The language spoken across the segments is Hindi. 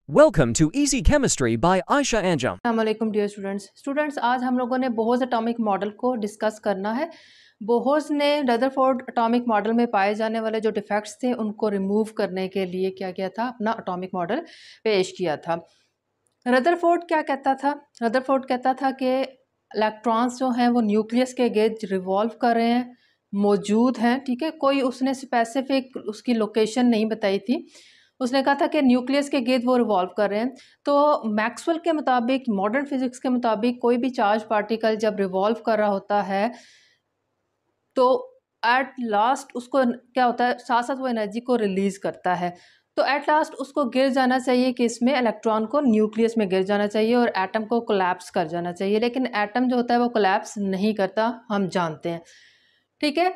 Welcome to Easy Chemistry by Aisha Anjum. अस्सलाम डियर स्टूडेंट्स आज हम लोगों ने बोहर्स एटॉमिक मॉडल को डिस्कस करना है। बोहर्स ने रदरफोर्ड एटॉमिक मॉडल में पाए जाने वाले जो डिफेक्ट्स थे उनको रिमूव करने के लिए क्या किया था, अपना एटॉमिक मॉडल पेश किया था। रदरफोर्ड क्या कहता था? रदरफोर्ड कहता था कि इलेक्ट्रॉन्स जो हैं वो न्यूक्लियस के गिर्द रिवॉल्व कर रहे हैं, मौजूद हैं, ठीक है। कोई उसने स्पेसिफिक उसकी लोकेशन नहीं बताई थी। उसने कहा था कि न्यूक्लियस के गिर्द वो रिवॉल्व कर रहे हैं। तो मैक्सवेल के मुताबिक, मॉडर्न फिजिक्स के मुताबिक, कोई भी चार्ज पार्टिकल जब रिवॉल्व कर रहा होता है तो एट लास्ट उसको क्या होता है, साथ साथ वो एनर्जी को रिलीज़ करता है। तो एट लास्ट उसको गिर जाना चाहिए कि इसमें इलेक्ट्रॉन को न्यूक्लियस में गिर जाना चाहिए और एटम को कोलैप्स कर जाना चाहिए। लेकिन एटम जो होता है वो कोलैप्स नहीं करता, हम जानते हैं, ठीक है।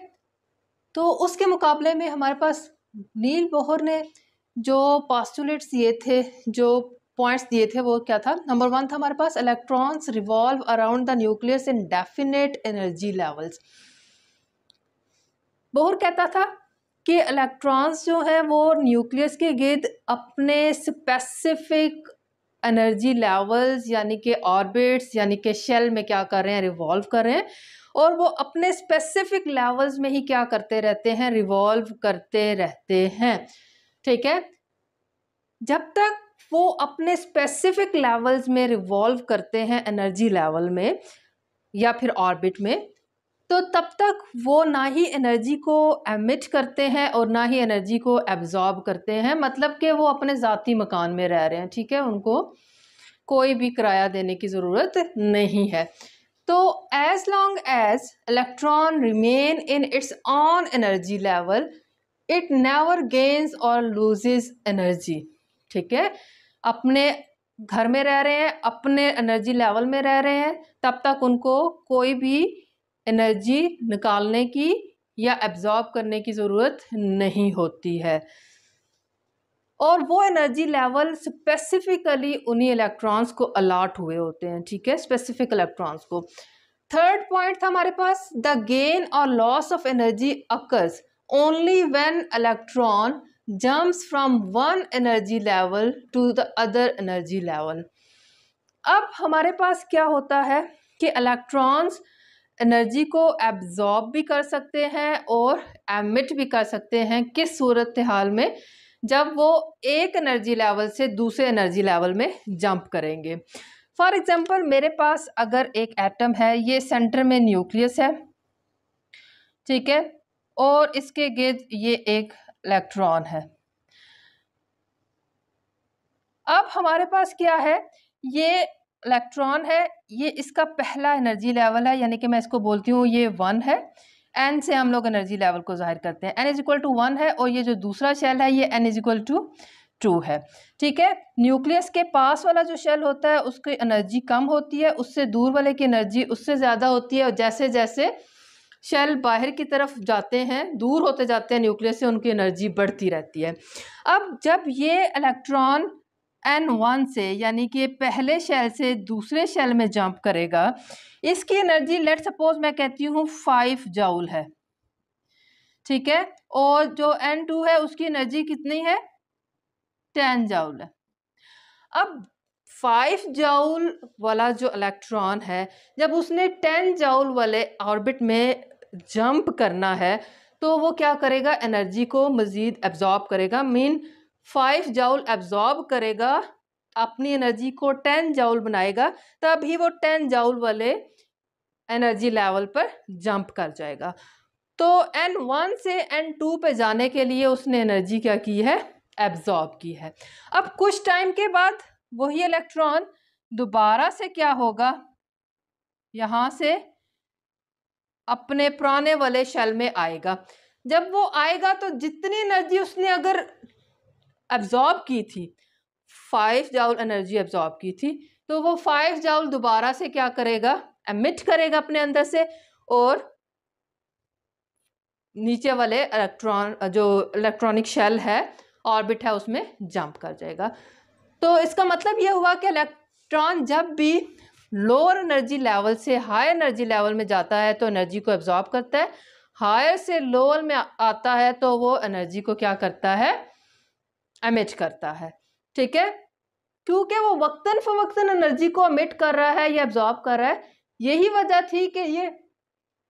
तो उसके मुकाबले में हमारे पास नील बोहर ने जो पोस्टुलेट्स दिए थे, जो पॉइंट्स दिए थे, वो क्या था? नंबर 1 था हमारे पास, electrons revolve around the nucleus in definite energy levels. Bohr कहता था कि इलेक्ट्रॉन्स जो है वो न्यूक्लियस के गिर्द अपने स्पेसिफिक एनर्जी लेवल्स यानी कि ऑर्बिट्स यानी कि शेल में क्या कर रहे हैं, रिवॉल्व कर रहे हैं। और वो अपने स्पेसिफिक लेवल्स में ही क्या करते रहते हैं, रिवॉल्व करते रहते हैं, ठीक है। जब तक वो अपने स्पेसिफिक लेवल्स में रिवॉल्व करते हैं, एनर्जी लेवल में या फिर ऑर्बिट में, तो तब तक वो ना ही एनर्जी को एमिट करते हैं और ना ही एनर्जी को एब्जॉर्ब करते हैं। मतलब कि वो अपने ज़ाती मकान में रह रहे हैं, ठीक है, उनको कोई भी किराया देने की ज़रूरत नहीं है। तो as long as electron remain in its on energy level, it never gains और लूजेस एनर्जी, ठीक है। अपने घर में रह रहे हैं, अपने एनर्जी लेवल में रह रहे हैं, तब तक उनको कोई भी एनर्जी निकालने की या एब्जॉर्ब करने की ज़रूरत नहीं होती है। और वो एनर्जी लेवल स्पेसिफिकली उन्हीं इलेक्ट्रॉन्स को अलॉट हुए होते हैं, ठीक है, स्पेसिफिक इलेक्ट्रॉन्स को। थर्ड पॉइंट था हमारे पास, द गेन और loss of energy occurs only when electron jumps from one energy level to the other energy level. अब हमारे पास क्या होता है कि इलेक्ट्रॉन्स एनर्जी को एब्जॉर्ब भी कर सकते हैं और एमिट भी कर सकते हैं। किस सूरत हाल में? जब वो एक एनर्जी लेवल से दूसरे एनर्जी लेवल में जंप करेंगे। फॉर एग्जांपल, मेरे पास अगर एक एटम है, ये सेंटर में न्यूक्लियस है, ठीक है, और इसके गिर्द ये एक इलेक्ट्रॉन है। अब हमारे पास क्या है, ये इलेक्ट्रॉन है, ये इसका पहला एनर्जी लेवल है, यानी कि मैं इसको बोलती हूँ ये 1 है। एन से हम लोग एनर्जी लेवल को जाहिर करते हैं, एन इज इक्वल टू 1 है। और ये जो दूसरा शेल है ये एन इज इक्वल टू 2 है, ठीक है। न्यूक्लियस के पास वाला जो शेल होता है उसकी एनर्जी कम होती है, उससे दूर वाले की एनर्जी उससे ज़्यादा होती है। और जैसे जैसे शेल बाहर की तरफ जाते हैं, दूर होते जाते हैं न्यूक्लियस से, उनकी एनर्जी बढ़ती रहती है। अब जब ये इलेक्ट्रॉन N1 से यानी कि पहले शेल से दूसरे शेल में जंप करेगा, इसकी एनर्जी लेट सपोज मैं कहती हूँ 5 जूल है, ठीक है। और जो N2 है उसकी एनर्जी कितनी है? 10 जूल है। अब 5 जूल वाला जो इलेक्ट्रॉन है, जब उसने 10 जूल वाले ऑर्बिट में जंप करना है तो वो क्या करेगा, एनर्जी को मज़ीद एब्जॉर्ब करेगा। 5 जूल एब्जॉर्ब करेगा, अपनी एनर्जी को 10 जूल बनाएगा, तभी वो 10 जूल वाले एनर्जी लेवल पर जंप कर जाएगा। तो N1 से N2 पे जाने के लिए उसने एनर्जी क्या की है, एब्जॉर्ब की है। अब कुछ टाइम के बाद वही इलेक्ट्रॉन दोबारा से क्या होगा, यहाँ से अपने पुराने वाले शेल में आएगा। जब वो आएगा तो जितनी एनर्जी उसने अगर एब्जॉर्ब की थी, 5 जूल एनर्जी एब्जॉर्ब की थी, तो वो 5 जूल दोबारा से क्या करेगा, एमिट करेगा अपने अंदर से, और नीचे वाले इलेक्ट्रॉन जो इलेक्ट्रॉनिक शेल है, ऑर्बिट है, उसमें जंप कर जाएगा। तो इसका मतलब ये हुआ कि इलेक्ट्रॉन जब भी लोअर एनर्जी लेवल से हाई एनर्जी लेवल में जाता है तो एनर्जी को एब्जॉर्ब करता है, हायर से लोअर में आता है तो वो एनर्जी को क्या करता है, एमिट करता है, ठीक है। क्योंकि वो वक्तन फवक्तन एनर्जी को एमिट कर रहा है या एब्जॉर्ब कर रहा है। यही वजह थी कि ये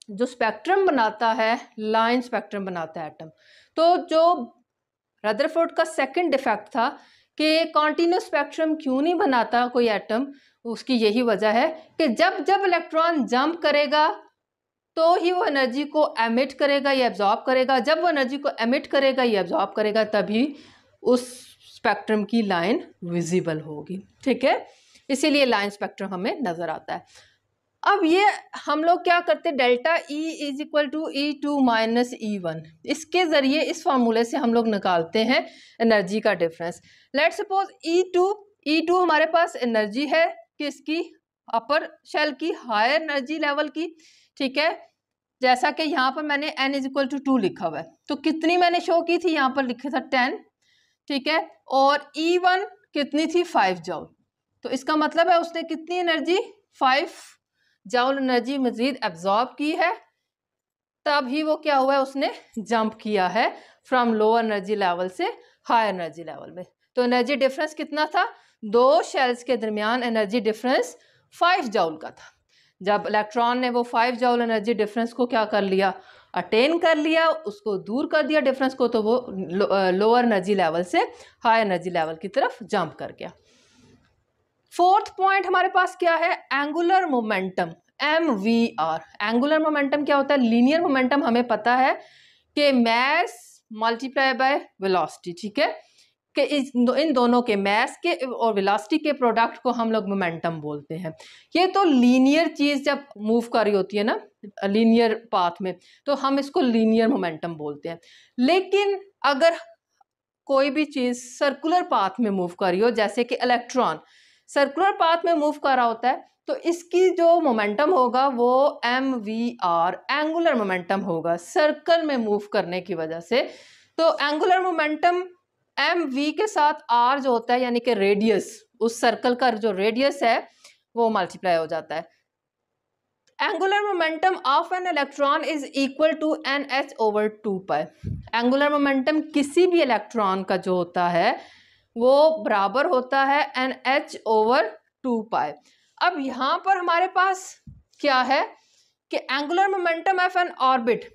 जो स्पेक्ट्रम बनाता है, लाइन स्पेक्ट्रम बनाता है एटम। तो जो रदरफोर्ड का सेकंड डिफेक्ट था कि कॉन्टिन्यूस स्पेक्ट्रम क्यों नहीं बनाता कोई एटम, उसकी यही वजह है कि जब जब इलेक्ट्रॉन जंप करेगा तो ही वो एनर्जी को एमिट करेगा या एब्जॉर्ब करेगा। जब वो एनर्जी को एमिट करेगा या एब्जॉर्ब करेगा तभी उस स्पेक्ट्रम की लाइन विजिबल होगी। ठीक है, इसीलिए लाइन स्पेक्ट्रम हमें नज़र आता है। अब ये हम लोग क्या करते हैं, delta E is equal to E2 minus E1, इसके ज़रिए इस फार्मूले से हम लोग निकालते हैं एनर्जी का डिफरेंस। लेट्स सपोज E2 हमारे पास एनर्जी है किसकी, अपर शेल की, हायर एनर्जी लेवल की। ठीक है, जैसा कि यहाँ पर मैंने n इज इक्वल टू 2 लिखा हुआ है, तो कितनी मैंने शो की थी, यहाँ पर लिखा था 10। ठीक है, और E1 कितनी थी, 5 जॉल। तो इसका मतलब है उसने कितनी एनर्जी, 5 जॉल एनर्जी मजीद एब्जॉर्ब की है, तब ही वो क्या हुआ है, उसने जंप किया है फ्रॉम लोअर एनर्जी लेवल से हायर एनर्जी लेवल में। तो एनर्जी डिफरेंस कितना था, दो शेल्स के दरमियान एनर्जी डिफरेंस 5 जॉल का था। जब इलेक्ट्रॉन ने वो 5 जॉल एनर्जी डिफरेंस को क्या कर लिया, अटेन कर लिया, उसको दूर कर दिया डिफरेंस को, तो वो लोअर एनर्जी लेवल से हाई एनर्जी लेवल की तरफ जंप कर गया। फोर्थ पॉइंट हमारे पास क्या है, angular momentum, MVR। Angular momentum क्या होता है, लीनियर मोमेंटम हमें पता है कि मैस मल्टीप्लाई बाय वेलोसिटी। ठीक है, कि इन दोनों के मैस के और वेलोसिटी के प्रोडक्ट को हम लोग मोमेंटम बोलते हैं। ये तो लीनियर चीज़ जब मूव कर रही होती है ना, लीनियर पाथ में, तो हम इसको लीनियर मोमेंटम बोलते हैं। लेकिन अगर कोई भी चीज़ सर्कुलर पाथ में मूव कर रही हो, जैसे कि इलेक्ट्रॉन सर्कुलर पाथ में मूव कर रहा होता है, तो इसकी जो मोमेंटम होगा वो MVR एंगुलर मोमेंटम होगा, सर्कल में मूव करने की वजह से। तो एंगुलर मोमेंटम MV के साथ R जो होता है, यानी कि रेडियस, उस सर्कल का जो रेडियस है वो मल्टीप्लाई हो जाता है। Angular momentum of an electron is equal to NH over 2π। Angular momentum किसी भी इलेक्ट्रॉन का जो होता है वो बराबर होता है NH ओवर 2π। अब यहाँ पर हमारे पास क्या है कि angular momentum of an orbit,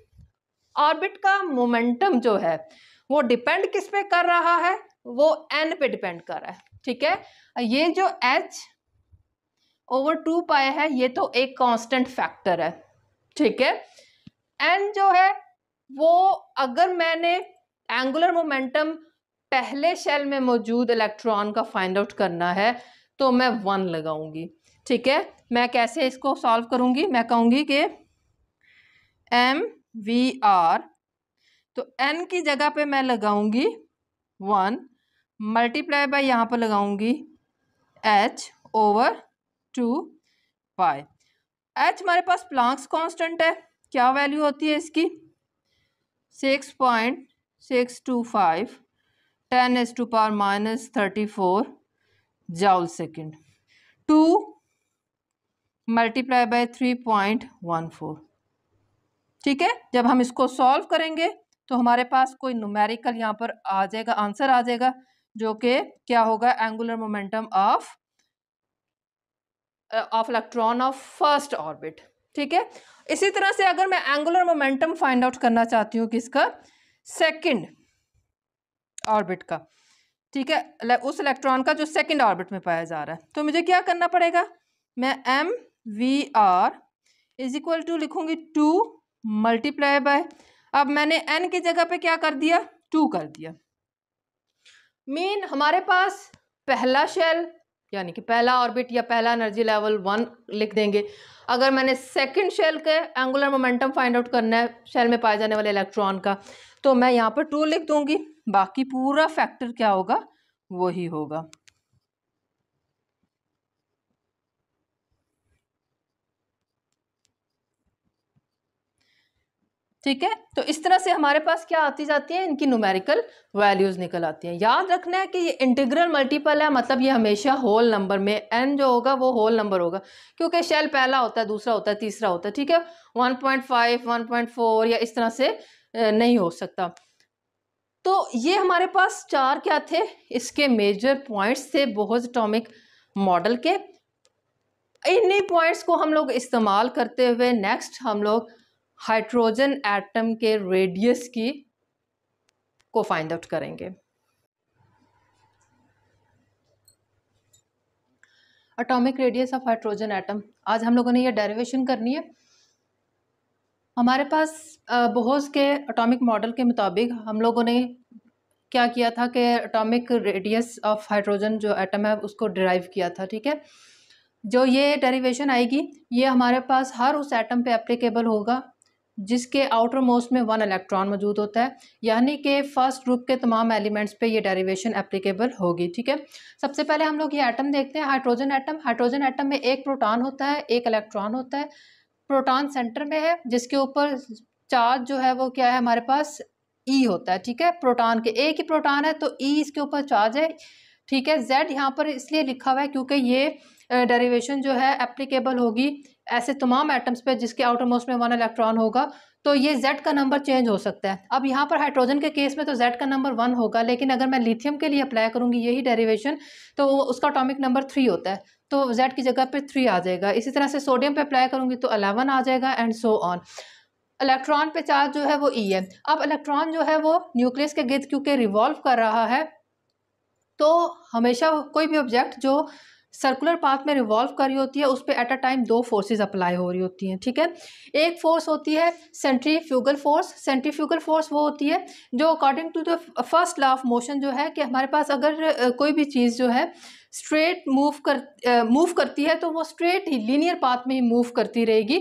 orbit का मोमेंटम जो है वो डिपेंड किस पे कर रहा है, वो n पे डिपेंड कर रहा है। ठीक है, ये जो h ओवर 2π है ये तो एक कांस्टेंट फैक्टर है। ठीक है, n जो है वो, अगर मैंने एंगुलर मोमेंटम पहले शेल में मौजूद इलेक्ट्रॉन का फाइंड आउट करना है तो मैं 1 लगाऊंगी। ठीक है, मैं कैसे इसको सॉल्व करूंगी, मैं कहूंगी कि MVR, तो n की जगह पे मैं लगाऊंगी 1 मल्टीप्लाई बाय यहाँ पर लगाऊंगी h ओवर 2π। h हमारे पास प्लांक्स कांस्टेंट है, क्या वैल्यू होती है इसकी, 6.625 10⁻⁻34 जॉल सेकेंड, 2 मल्टीप्लाई बाय 3.14। ठीक है, जब हम इसको सॉल्व करेंगे तो हमारे पास कोई न्यूमेरिकल यहाँ पर आ जाएगा, आंसर आ जाएगा, जो कि क्या होगा, angular momentum of electron of first orbit. ठीक है, इसी तरह से अगर मैं एंगुलर मोमेंटम फाइंड आउट करना चाहती हूँ किसका, सेकंड ऑर्बिट का। ठीक है, उस इलेक्ट्रॉन का जो सेकंड ऑर्बिट में पाया जा रहा है, तो मुझे क्या करना पड़ेगा, मैं MVR इज इक्वल टू लिखूंगी 2 मल्टीप्लाई बाय, अब मैंने n की जगह पे क्या कर दिया, 2 कर दिया। मीन हमारे पास पहला शेल यानी कि पहला ऑर्बिट या पहला एनर्जी लेवल 1 लिख देंगे। अगर मैंने सेकंड शेल के एंगुलर मोमेंटम फाइंड आउट करना है शेल में पाए जाने वाले इलेक्ट्रॉन का, तो मैं यहाँ पर 2 लिख दूंगी, बाकी पूरा फैक्टर क्या होगा, वही होगा। ठीक है, तो इस तरह से हमारे पास क्या आती जाती है, इनकी न्यूमेरिकल वैल्यूज निकल आती हैं। याद रखना है कि ये इंटीग्रल मल्टीपल है, मतलब ये हमेशा होल नंबर में, n जो होगा वो होल नंबर होगा, क्योंकि शेल पहला होता है, दूसरा होता है, तीसरा होता है। ठीक है, 1.5 1.4 या इस तरह से नहीं हो सकता। तो ये हमारे पास चार क्या थे, इसके मेजर पॉइंट्स थे बोहर्स एटॉमिक मॉडल के। इन्हीं पॉइंट्स को हम लोग इस्तेमाल करते हुए नेक्स्ट हम लोग हाइड्रोजन एटम के रेडियस की को फाइंड आउट करेंगे। Atomic radius of hydrogen atom, आज हम लोगों ने ये डेरिवेशन करनी है। हमारे पास बोहर्स के एटॉमिक मॉडल के मुताबिक हम लोगों ने क्या किया था कि एटॉमिक रेडियस ऑफ हाइड्रोजन जो एटम है उसको डिराइव किया था, ठीक है। जो ये डेरिवेशन आएगी ये हमारे पास हर उस एटम पे एप्लीकेबल होगा जिसके आउटर मोस्ट में 1 इलेक्ट्रॉन मौजूद होता है, यानी कि फर्स्ट ग्रुप के तमाम एलिमेंट्स पे ये डेरिवेशन एप्लीकेबल होगी, ठीक है। सबसे पहले हम लोग ये एटम देखते हैं, हाइड्रोजन एटम। हाइड्रोजन एटम में एक प्रोटॉन होता है, एक इलेक्ट्रॉन होता है। प्रोटॉन सेंटर में है जिसके ऊपर चार्ज जो है वो क्या है हमारे पास ई होता है, ठीक है। प्रोटॉन के एक ही प्रोटॉन है तो ई इसके ऊपर चार्ज है, ठीक है। जेड यहाँ पर इसलिए लिखा हुआ है क्योंकि ये डेरिवेशन जो है एप्लीकेबल होगी ऐसे तमाम एटम्स पे जिसके आउटर मोस्ट में 1 इलेक्ट्रॉन होगा, तो ये जेड का नंबर चेंज हो सकता है। अब यहाँ पर हाइड्रोजन के केस में तो जेड का नंबर 1 होगा, लेकिन अगर मैं लिथियम के लिए अप्लाई करूँगी यही डेरिवेशन तो उसका एटॉमिक नंबर 3 होता है, तो जेड की जगह पे 3 आ जाएगा। इसी तरह से सोडियम पे अप्लाई करूँगी तो 11 आ जाएगा एंड सो ऑन। इलेक्ट्रॉन पे चार्ज जो है वो ई है। अब इलेक्ट्रॉन जो है वो न्यूक्लियस के गिर्द क्योंकि रिवॉल्व कर रहा है, तो हमेशा कोई भी ऑब्जेक्ट जो सर्कुलर पाथ में रिवॉल्व कर रही होती है उस पर at a time 2 forces apply हो रही होती हैं, ठीक है। एक फोर्स होती है सेंट्रीफ्यूगल फोर्स। सेंट्रीफ्यूगल फोर्स वो होती है जो according to the first law of motion जो है कि हमारे पास अगर कोई भी चीज़ जो है स्ट्रेट मूव करती है तो वो स्ट्रेट ही लीनियर पाथ में ही मूव करती रहेगी,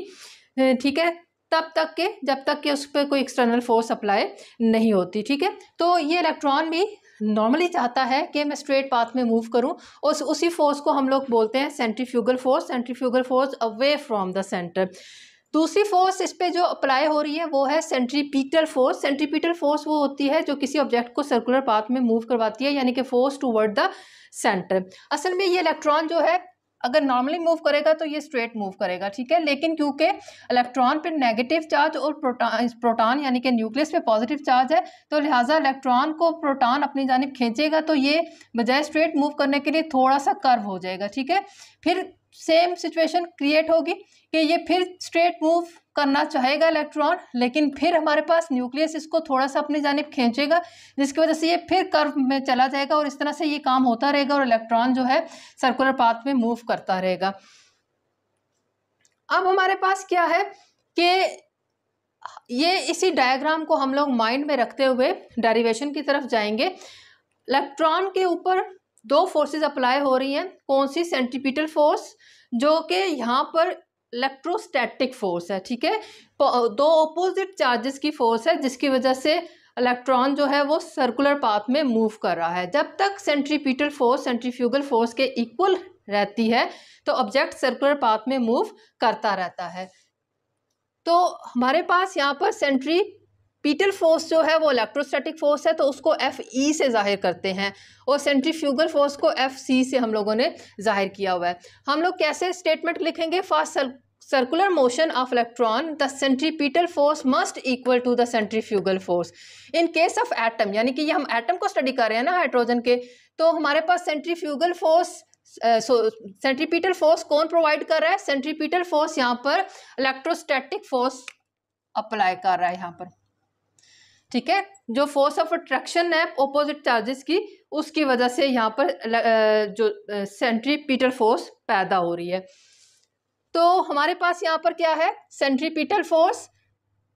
ठीक है, तब तक के जब तक कि उस पर कोई एक्सटर्नल फोर्स अप्लाई नहीं होती, ठीक है। तो ये इलेक्ट्रॉन भी नॉर्मली चाहता है कि मैं स्ट्रेट पाथ में मूव करूं, और उसी फोर्स को हम लोग बोलते हैं centrifugal force. Centrifugal force away from the centre. दूसरी फोर्स इस पे जो अप्लाई हो रही है वो है सेंट्रीपिटल फोर्स। सेंट्रीपिटल फोर्स वो होती है जो किसी ऑब्जेक्ट को सर्कुलर पाथ में मूव करवाती है, यानी कि फोर्स टूवर्ड द सेंटर। असल में ये इलेक्ट्रॉन जो है अगर नॉर्मली मूव करेगा तो ये स्ट्रेट मूव करेगा, ठीक है, लेकिन क्योंकि इलेक्ट्रॉन पे नेगेटिव चार्ज और प्रोटॉन यानी कि न्यूक्लियस पे पॉजिटिव चार्ज है, तो लिहाजा इलेक्ट्रॉन को प्रोटॉन अपनी जानिब खींचेगा तो ये बजाय स्ट्रेट मूव करने के लिए थोड़ा सा कर्व हो जाएगा, ठीक है। फिर सेम सिचुएशन क्रिएट होगी कि ये फिर स्ट्रेट मूव करना चाहेगा इलेक्ट्रॉन, लेकिन फिर हमारे पास न्यूक्लियस इसको थोड़ा सा अपनी जानिब खींचेगा जिसकी वजह से ये फिर कर्व में चला जाएगा, और इस तरह से ये काम होता रहेगा और इलेक्ट्रॉन जो है सर्कुलर पाथ में मूव करता रहेगा। अब हमारे पास क्या है कि ये इसी डायग्राम को हम लोग माइंड में रखते हुए डेरिवेशन की तरफ जाएंगे। इलेक्ट्रॉन के ऊपर 2 फोर्सेस अप्लाई हो रही हैं। कौन सी? सेंट्रीपिटल फोर्स, जो कि यहाँ पर इलेक्ट्रोस्टैटिक फोर्स है, ठीक है। 2 ऑपोजिट चार्जेस की फोर्स है जिसकी वजह से इलेक्ट्रॉन जो है वो सर्कुलर पाथ में मूव कर रहा है। जब तक सेंट्रीपिटल फोर्स सेंट्रीफ्यूगल फोर्स के इक्वल रहती है तो ऑब्जेक्ट सर्कुलर पाथ में मूव करता रहता है। तो हमारे पास यहाँ पर सेंट्रीपिटल फोर्स जो है वो इलेक्ट्रोस्टैटिक फोर्स है, तो उसको FE से जाहिर करते हैं, और सेंट्रीफ्यूगल फोर्स को FC से हम लोगों ने जाहिर किया हुआ है। हम लोग कैसे स्टेटमेंट लिखेंगे? For circular motion of electron the centripetal force must equal to the centrifugal force. In case of atom, यानी कि ये हम एटम को स्टडी कर रहे हैं ना हाइड्रोजन के, तो हमारे पास सेंट्रीफ्यूगल फोर्स सेंट्रीपिटल फोर्स कौन प्रोवाइड कर रहा है? सेंट्रीपिटल फोर्स यहाँ पर इलेक्ट्रोस्टैटिक फोर्स अप्लाई कर रहा है यहाँ पर, ठीक है। जो फोर्स ऑफ अट्रैक्शन है ऑपोजिट चार्जेस की, उसकी वजह से यहाँ पर जो सेंट्रीपिटल फोर्स पैदा हो रही है। तो हमारे पास यहाँ पर क्या है? Centripetal force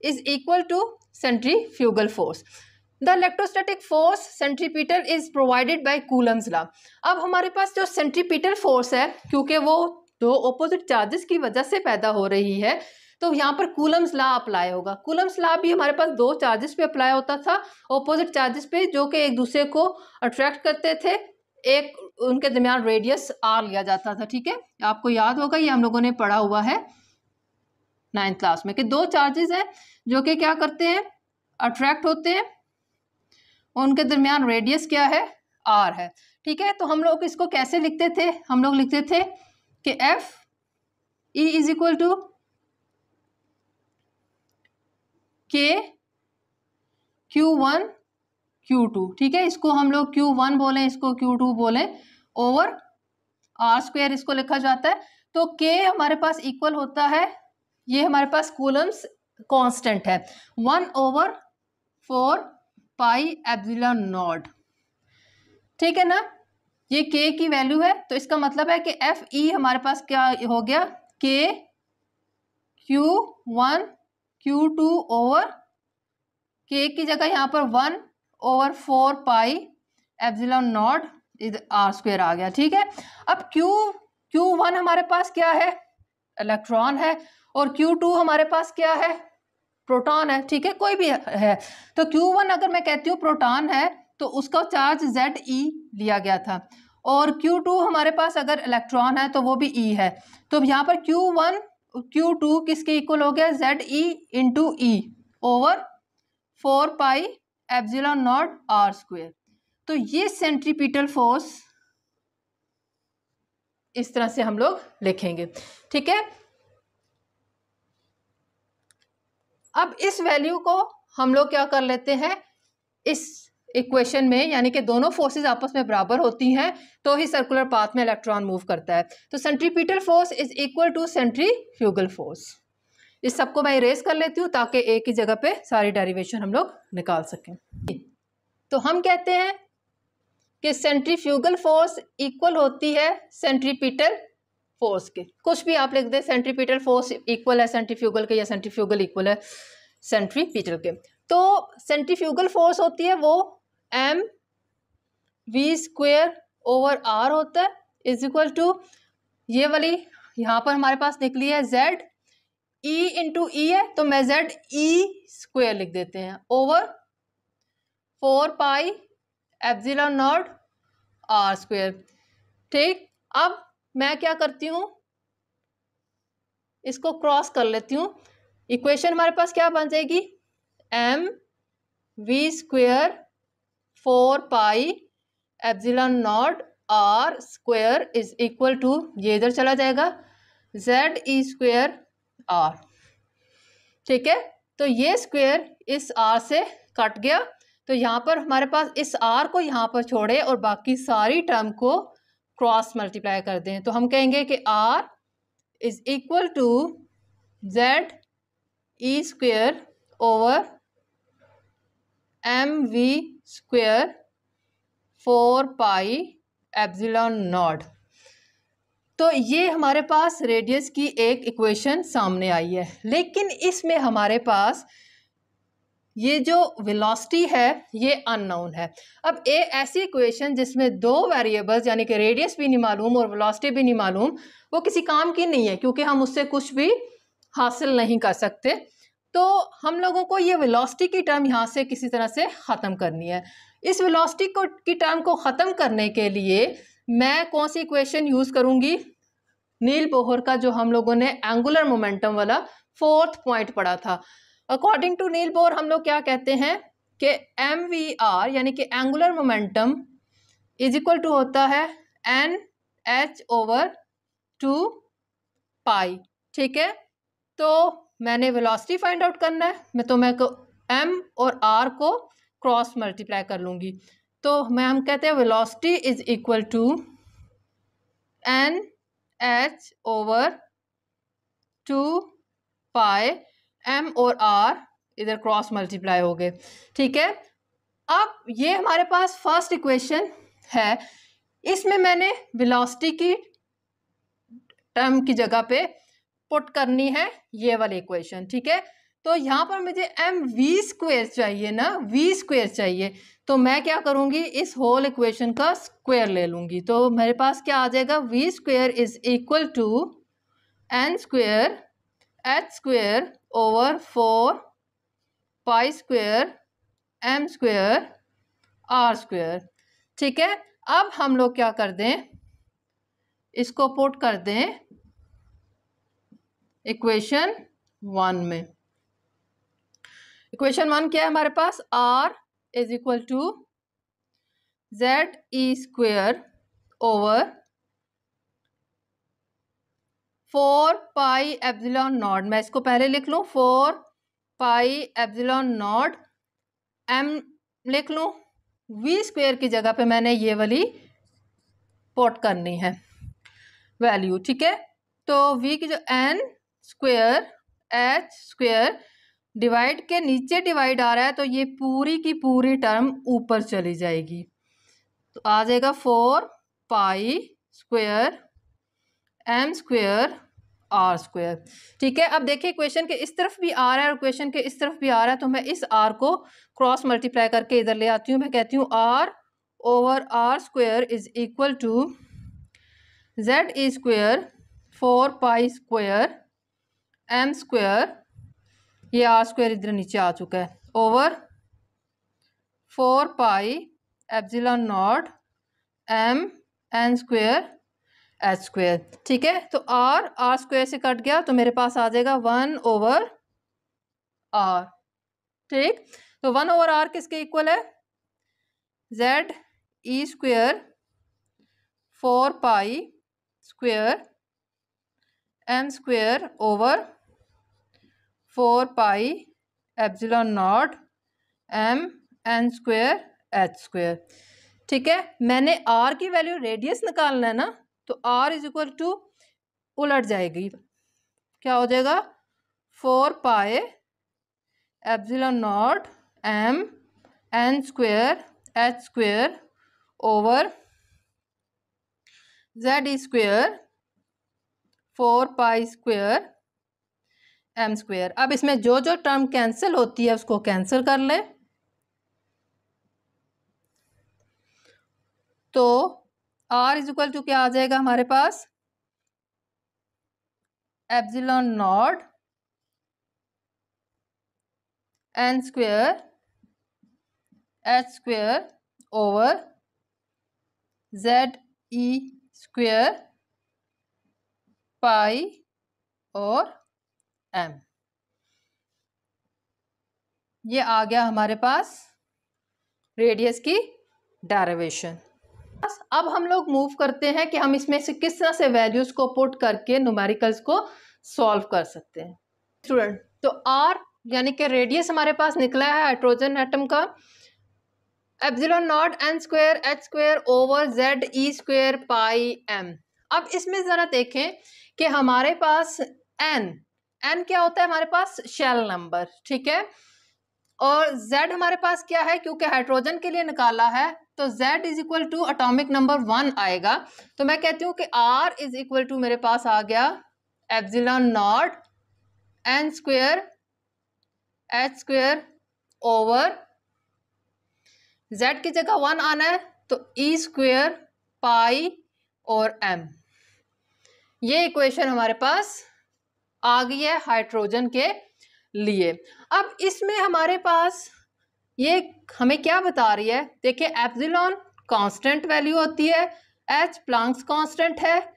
is equal to centrifugal force. The electrostatic force centripetal is provided by Coulomb's law. अब हमारे पास जो सेंट्रीपिटल फोर्स है, क्योंकि वो 2 ऑपोजिट चार्जेस की वजह से पैदा हो रही है, तो यहाँ पर कूलम्स लॉ अप्लाई होगा। कूलम्स लॉ भी हमारे पास 2 चार्जेस पे अप्लाई होता था, ऑपोजिट चार्जेस पे, जो कि एक दूसरे को अट्रैक्ट करते थे। एक उनके दरमियान रेडियस R लिया जाता था, ठीक है। आपको याद होगा, ये हम लोगों ने पढ़ा हुआ है 9th क्लास में, कि 2 चार्जेस हैं जो कि क्या करते हैं? अट्रैक्ट होते हैं, उनके दरमियान रेडियस क्या है? R है, ठीक है। तो हम लोग इसको कैसे लिखते थे? हम लोग लिखते थे कि FE is equal to K Q1 Q2, ठीक है, इसको हम लोग Q1 बोलें, इसको Q2 बोलें, ओवर आर स्क्वायर इसको लिखा जाता है। तो K हमारे पास इक्वल होता है, ये हमारे पास कूलम्स कांस्टेंट है, 1/4 पाई एप्सिलॉन नॉट, ठीक है ना, ये K की वैल्यू है। तो इसका मतलब है कि FE हमारे पास क्या हो गया, K Q1 Q2 over K की जगह यहाँ पर 1/4 pi epsilon naught R square आ गया, ठीक है। अब Q1 हमारे पास क्या है, इलेक्ट्रॉन है, और Q2 हमारे पास क्या है, प्रोटॉन है, ठीक है, कोई भी है। तो Q1 अगर मैं कहती हूँ प्रोटॉन है तो उसका चार्ज ZE लिया गया था, और Q2 हमारे पास अगर इलेक्ट्रॉन है तो वो भी E है। तो यहाँ पर Q1 Q2 किसके इक्वल हो गया, ZE into E over 4 pi epsilon naught R square. तो ये सेंट्रीपिटल फोर्स इस तरह से हम लोग लिखेंगे, ठीक है। अब इस वैल्यू को हम लोग क्या कर लेते हैं, इस इक्वेशन में, यानी कि दोनों फोर्सेस आपस में बराबर होती हैं तो ही सर्कुलर पाथ में इलेक्ट्रॉन मूव करता है। तो centripetal force is equal to centrifugal force. इस सबको मैं इरेज कर लेती हूँ ताकि एक ही जगह पे सारी डेरिवेशन हम लोग निकाल सकें। तो हम कहते हैं कि सेंट्रीफ्यूगल फोर्स इक्वल होती है सेंट्रीपिटल फोर्स के, कुछ भी आप लिख दें, सेंट्रीपिटल फोर्स इक्वल है सेंट्रीफ्यूगल के, या सेंट्रीफ्यूगल इक्वल है सेंट्रीपिटल के। तो सेंट्रीफ्यूगल फोर्स होती है वो mv² ओवर r होता है, इज इक्वल टू ये वाली यहाँ पर हमारे पास निकली है Z E इंटू ई है, तो मैं ZE² लिख देते हैं over 4 pi epsilon naught R square, ठीक। अब मैं क्या करती हूँ, इसको क्रॉस कर लेती हूँ, इक्वेशन हमारे पास क्या बन जाएगी, mv² 4 pi epsilon naught R square is equal to, ये इधर चला जाएगा, ZE² R, ठीक है। तो ये स्क्वायर इस R से कट गया, तो यहाँ पर हमारे पास इस R को यहाँ पर छोड़े और बाकी सारी टर्म को क्रॉस मल्टीप्लाई कर दें, तो हम कहेंगे कि R is equal to ZE² over mv² 4 pi epsilon naught. तो ये हमारे पास रेडियस की एक इक्वेशन सामने आई है, लेकिन इसमें हमारे पास ये जो वेलोसिटी है ये अननोन है। अब ऐसी इक्वेशन जिसमें दो वेरिएबल्स यानी कि रेडियस भी नहीं मालूम और वेलोसिटी भी नहीं मालूम, वो किसी काम की नहीं है, क्योंकि हम उससे कुछ भी हासिल नहीं कर सकते। तो हम लोगों को ये वेलोसिटी की टर्म यहाँ से किसी तरह से ख़त्म करनी है। इस वेलोसिटी की टर्म को ख़त्म करने के लिए मैं कौन सी इक्वेशन यूज़ करूँगी, नील बोहर का जो हम लोगों ने एंगुलर मोमेंटम वाला 4th पॉइंट पढ़ा था। अकॉर्डिंग टू नील बोहर हम लोग क्या कहते हैं कि MVR यानी कि angular momentum is equal to होता है NH/2 पाई, ठीक है। तो मैंने वेलोसिटी फाइंड आउट करना है, मैं M और R को क्रॉस मल्टीप्लाई कर लूँगी, तो हम कहते हैं velocity is equal to NH/2 pi, M और R इधर क्रॉस मल्टीप्लाई हो गए, ठीक है। अब ये हमारे पास फर्स्ट इक्वेशन है, इसमें मैंने वेलोसिटी की टर्म की जगह पे पुट करनी है ये वाली इक्वेशन, ठीक है। तो यहाँ पर मुझे mv² चाहिए ना, v² चाहिए, तो मैं क्या करूँगी, इस होल इक्वेशन का स्क्वायर ले लूँगी, तो मेरे पास क्या आ जाएगा, v² is equal to n² h² over 4 pi square m² r², ठीक है। अब हम लोग क्या कर दें, इसको पुट कर दें इक्वेशन 1 में। इक्वेशन 1 क्या है हमारे पास, R is equal to ZE² over 4 pi epsilon naught, मैं इसको पहले लिख लूँ, 4 पाई एप्सिलॉन नॉट, M लिख लूँ वी स्क्वायर की जगह पे मैंने ये वाली पुट करनी है वैल्यू, ठीक है। तो वी की जो n square H square divide के नीचे डिवाइड आ रहा है, तो ये पूरी की पूरी टर्म ऊपर चली जाएगी, तो आ जाएगा 4 pi square M square R square, ठीक है। अब देखिए क्वेश्चन के इस तरफ भी आ रहा है और क्वेश्चन के इस तरफ भी आ रहा है, तो मैं इस आर को क्रॉस मल्टीप्लाई करके इधर ले आती हूँ। मैं कहती हूँ R over R square is equal to Z E square 4 pi square M square, ये आर स्क्वायर इधर नीचे आ चुका है, over 4 pi epsilon naught M N square H square, ठीक है। तो आर स्क्वायर से कट गया, तो मेरे पास आ जाएगा 1 ओवर आर, ठीक। तो 1 ओवर आर किसके इक्वल है? Z E square 4 pi square M square over 4 pi epsilon naught M N square H square, ठीक है। मैंने आर की वैल्यू रेडियस निकालना है ना, तो आर इज इक्वल टू उलट जाएगी, क्या हो जाएगा 4 pi epsilon naught M N square H square over Z E square 4 pi square M square. अब इसमें जो जो टर्म कैंसिल होती है उसको कैंसिल कर लें, तो आर इज इक्वल टू क्या आ जाएगा हमारे पास? Epsilon naught N square H square over Z E square pi और एम, ये आ गया हमारे पास रेडियस की डेरिवेशन। अब हम लोग मूव करते हैं कि हम इसमें से किस तरह से वैल्यूज को पुट करके न्यूमेरिकल्स को सॉल्व कर सकते हैं। स्टूडेंट, तो आर यानी कि रेडियस हमारे पास निकला है हाइड्रोजन एटम का, epsilon naught N square H square over Z E square pi M. अब इसमें ज़रा देखें कि हमारे पास एन क्या होता है? हमारे पास शेल नंबर, ठीक है। और z हमारे पास क्या है? क्योंकि हाइड्रोजन के लिए निकाला है, तो z is equal to atomic number 1 आएगा। तो मैं कहती हूँ कि r इज इक्वल टू मेरे पास आ गया epsilon naught N square H square over z की जगह 1 आना है, तो e स्क्वायर पाई और m। ये इक्वेशन हमारे पास आ गई है हाइड्रोजन के लिए। अब इसमें हमारे पास ये हमें क्या बता रही है? देखिए एप्सिलॉन कांस्टेंट वैल्यू होती है, एच प्लैंक्स कांस्टेंट है,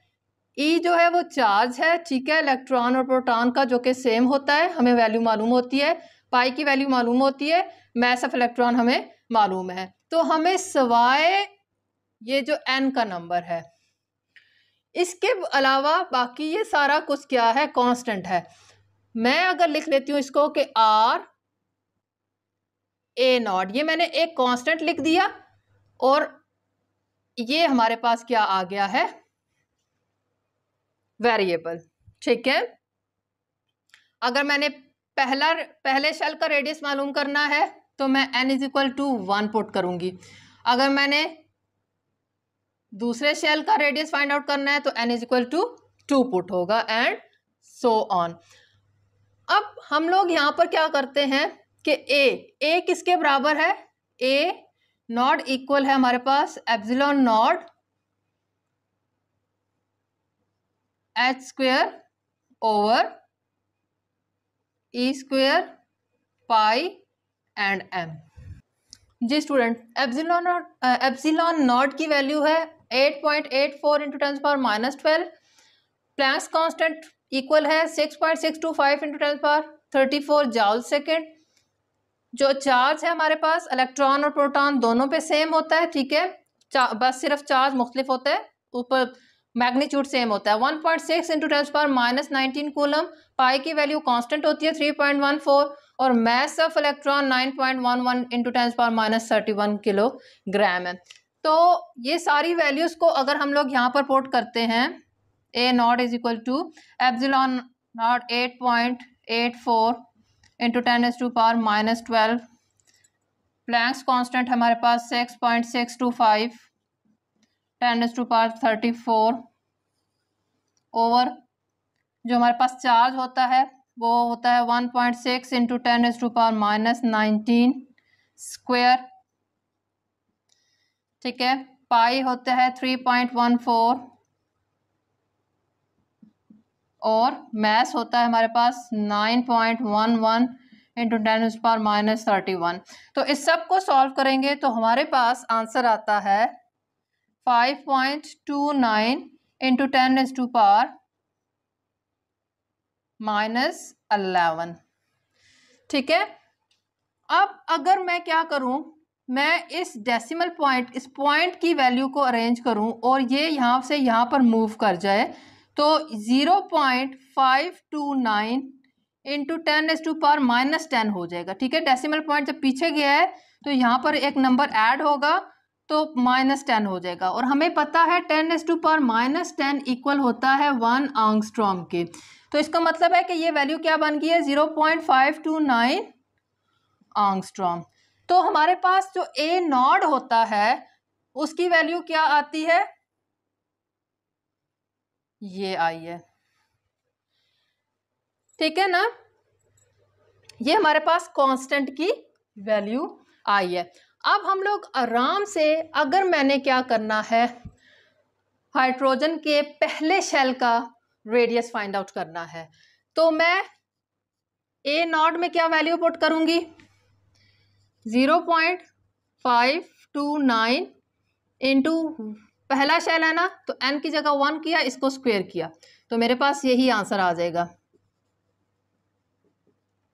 ई जो है वो चार्ज है, ठीक है, इलेक्ट्रॉन और प्रोटॉन का जो कि सेम होता है, हमें वैल्यू मालूम होती है, पाई की वैल्यू मालूम होती है, मैस ऑफ इलेक्ट्रॉन हमें मालूम है। तो हमें सवाए ये जो एन का नंबर है, इसके अलावा बाकी ये सारा कुछ क्या है? कांस्टेंट है। मैं अगर लिख लेती हूँ इसको कि आर ए नॉट, ये मैंने एक कांस्टेंट लिख दिया और ये हमारे पास क्या आ गया है? वेरिएबल, ठीक है। अगर मैंने पहले शेल का रेडियस मालूम करना है तो मैं n is equal to 1 put करूंगी। अगर मैंने दूसरे शेल का रेडियस फाइंड आउट करना है तो n is equal to 2 put होगा, एंड सो ऑन। अब हम लोग यहाँ पर क्या करते हैं कि a किसके बराबर है? a नॉट इक्वल है हमारे पास epsilon naught H square over E square pi and M. जी स्टूडेंट, एप्सिलॉन नॉट की वैल्यू है 8.84 इंटू 10⁻⁻12। प्लैंक्स कांस्टेंट इक्वल है 6.625 इंटू 10⁻34 जॉल सेकेंड। जो चार्ज है हमारे पास इलेक्ट्रॉन और प्रोटॉन दोनों पे सेम होता है, ठीक है, बस सिर्फ चार्ज मुख्तलिफ होता है, ऊपर मैग्नीट्यूड सेम होता है। 1.6 इंटू 10⁻⁻19 कूलम, पाई की वैल्यू कांस्टेंट होती है 3.14 और mass of electron 9.11 into 10⁻31 kilogram है। तो ये सारी वैल्यूज़ को अगर हम लोग यहाँ पर पुट करते हैं, A naught is equal to epsilon naught 8.84 into 10⁻⁻12, Planck's constant हमारे पास 6.625 10⁻34 ओवर जो हमारे पास चार्ज होता है वो होता है 1.6 इंटू 10⁻⁻19 स्क्वायर, ठीक है। पाई होता है 3.14 और मैस होता है हमारे पास 9.11 इंटू 10⁻⁻31। तो इस सब को सॉल्व करेंगे तो हमारे पास आंसर आता है 5.29 इंटू 10⁻⁻11, ठीक है। अब अगर मैं क्या करूं, मैं इस डेसिमल पॉइंट, इस पॉइंट की वैल्यू को अरेंज करूं और ये यहाँ से यहाँ पर मूव कर जाए तो 0.529 इंटू 10⁻⁻10 हो जाएगा, ठीक है। डेसिमल पॉइंट जब पीछे गया है तो यहाँ पर एक नंबर ऐड होगा तो -10 हो जाएगा और हमें पता है 10⁻⁻10 इक्वल होता है 1 एंगस्ट्रॉम के। तो इसका मतलब है कि ये वैल्यू क्या बन गई है 0.529 एंगस्ट्रॉम। तो हमारे पास जो ए नॉट होता है उसकी वैल्यू क्या आती है, ये आई है, ठीक है ना। ये हमारे पास कांस्टेंट की वैल्यू आई है। अब हम लोग आराम से, अगर मैंने क्या करना है, हाइड्रोजन के पहले शेल का रेडियस फाइंड आउट करना है, तो मैं ए नॉट में क्या वैल्यू पुट करूंगी 0.529 इंटू पहला शेल है ना, तो n की जगह 1 किया, इसको स्क्वायर किया, तो मेरे पास यही आंसर आ जाएगा,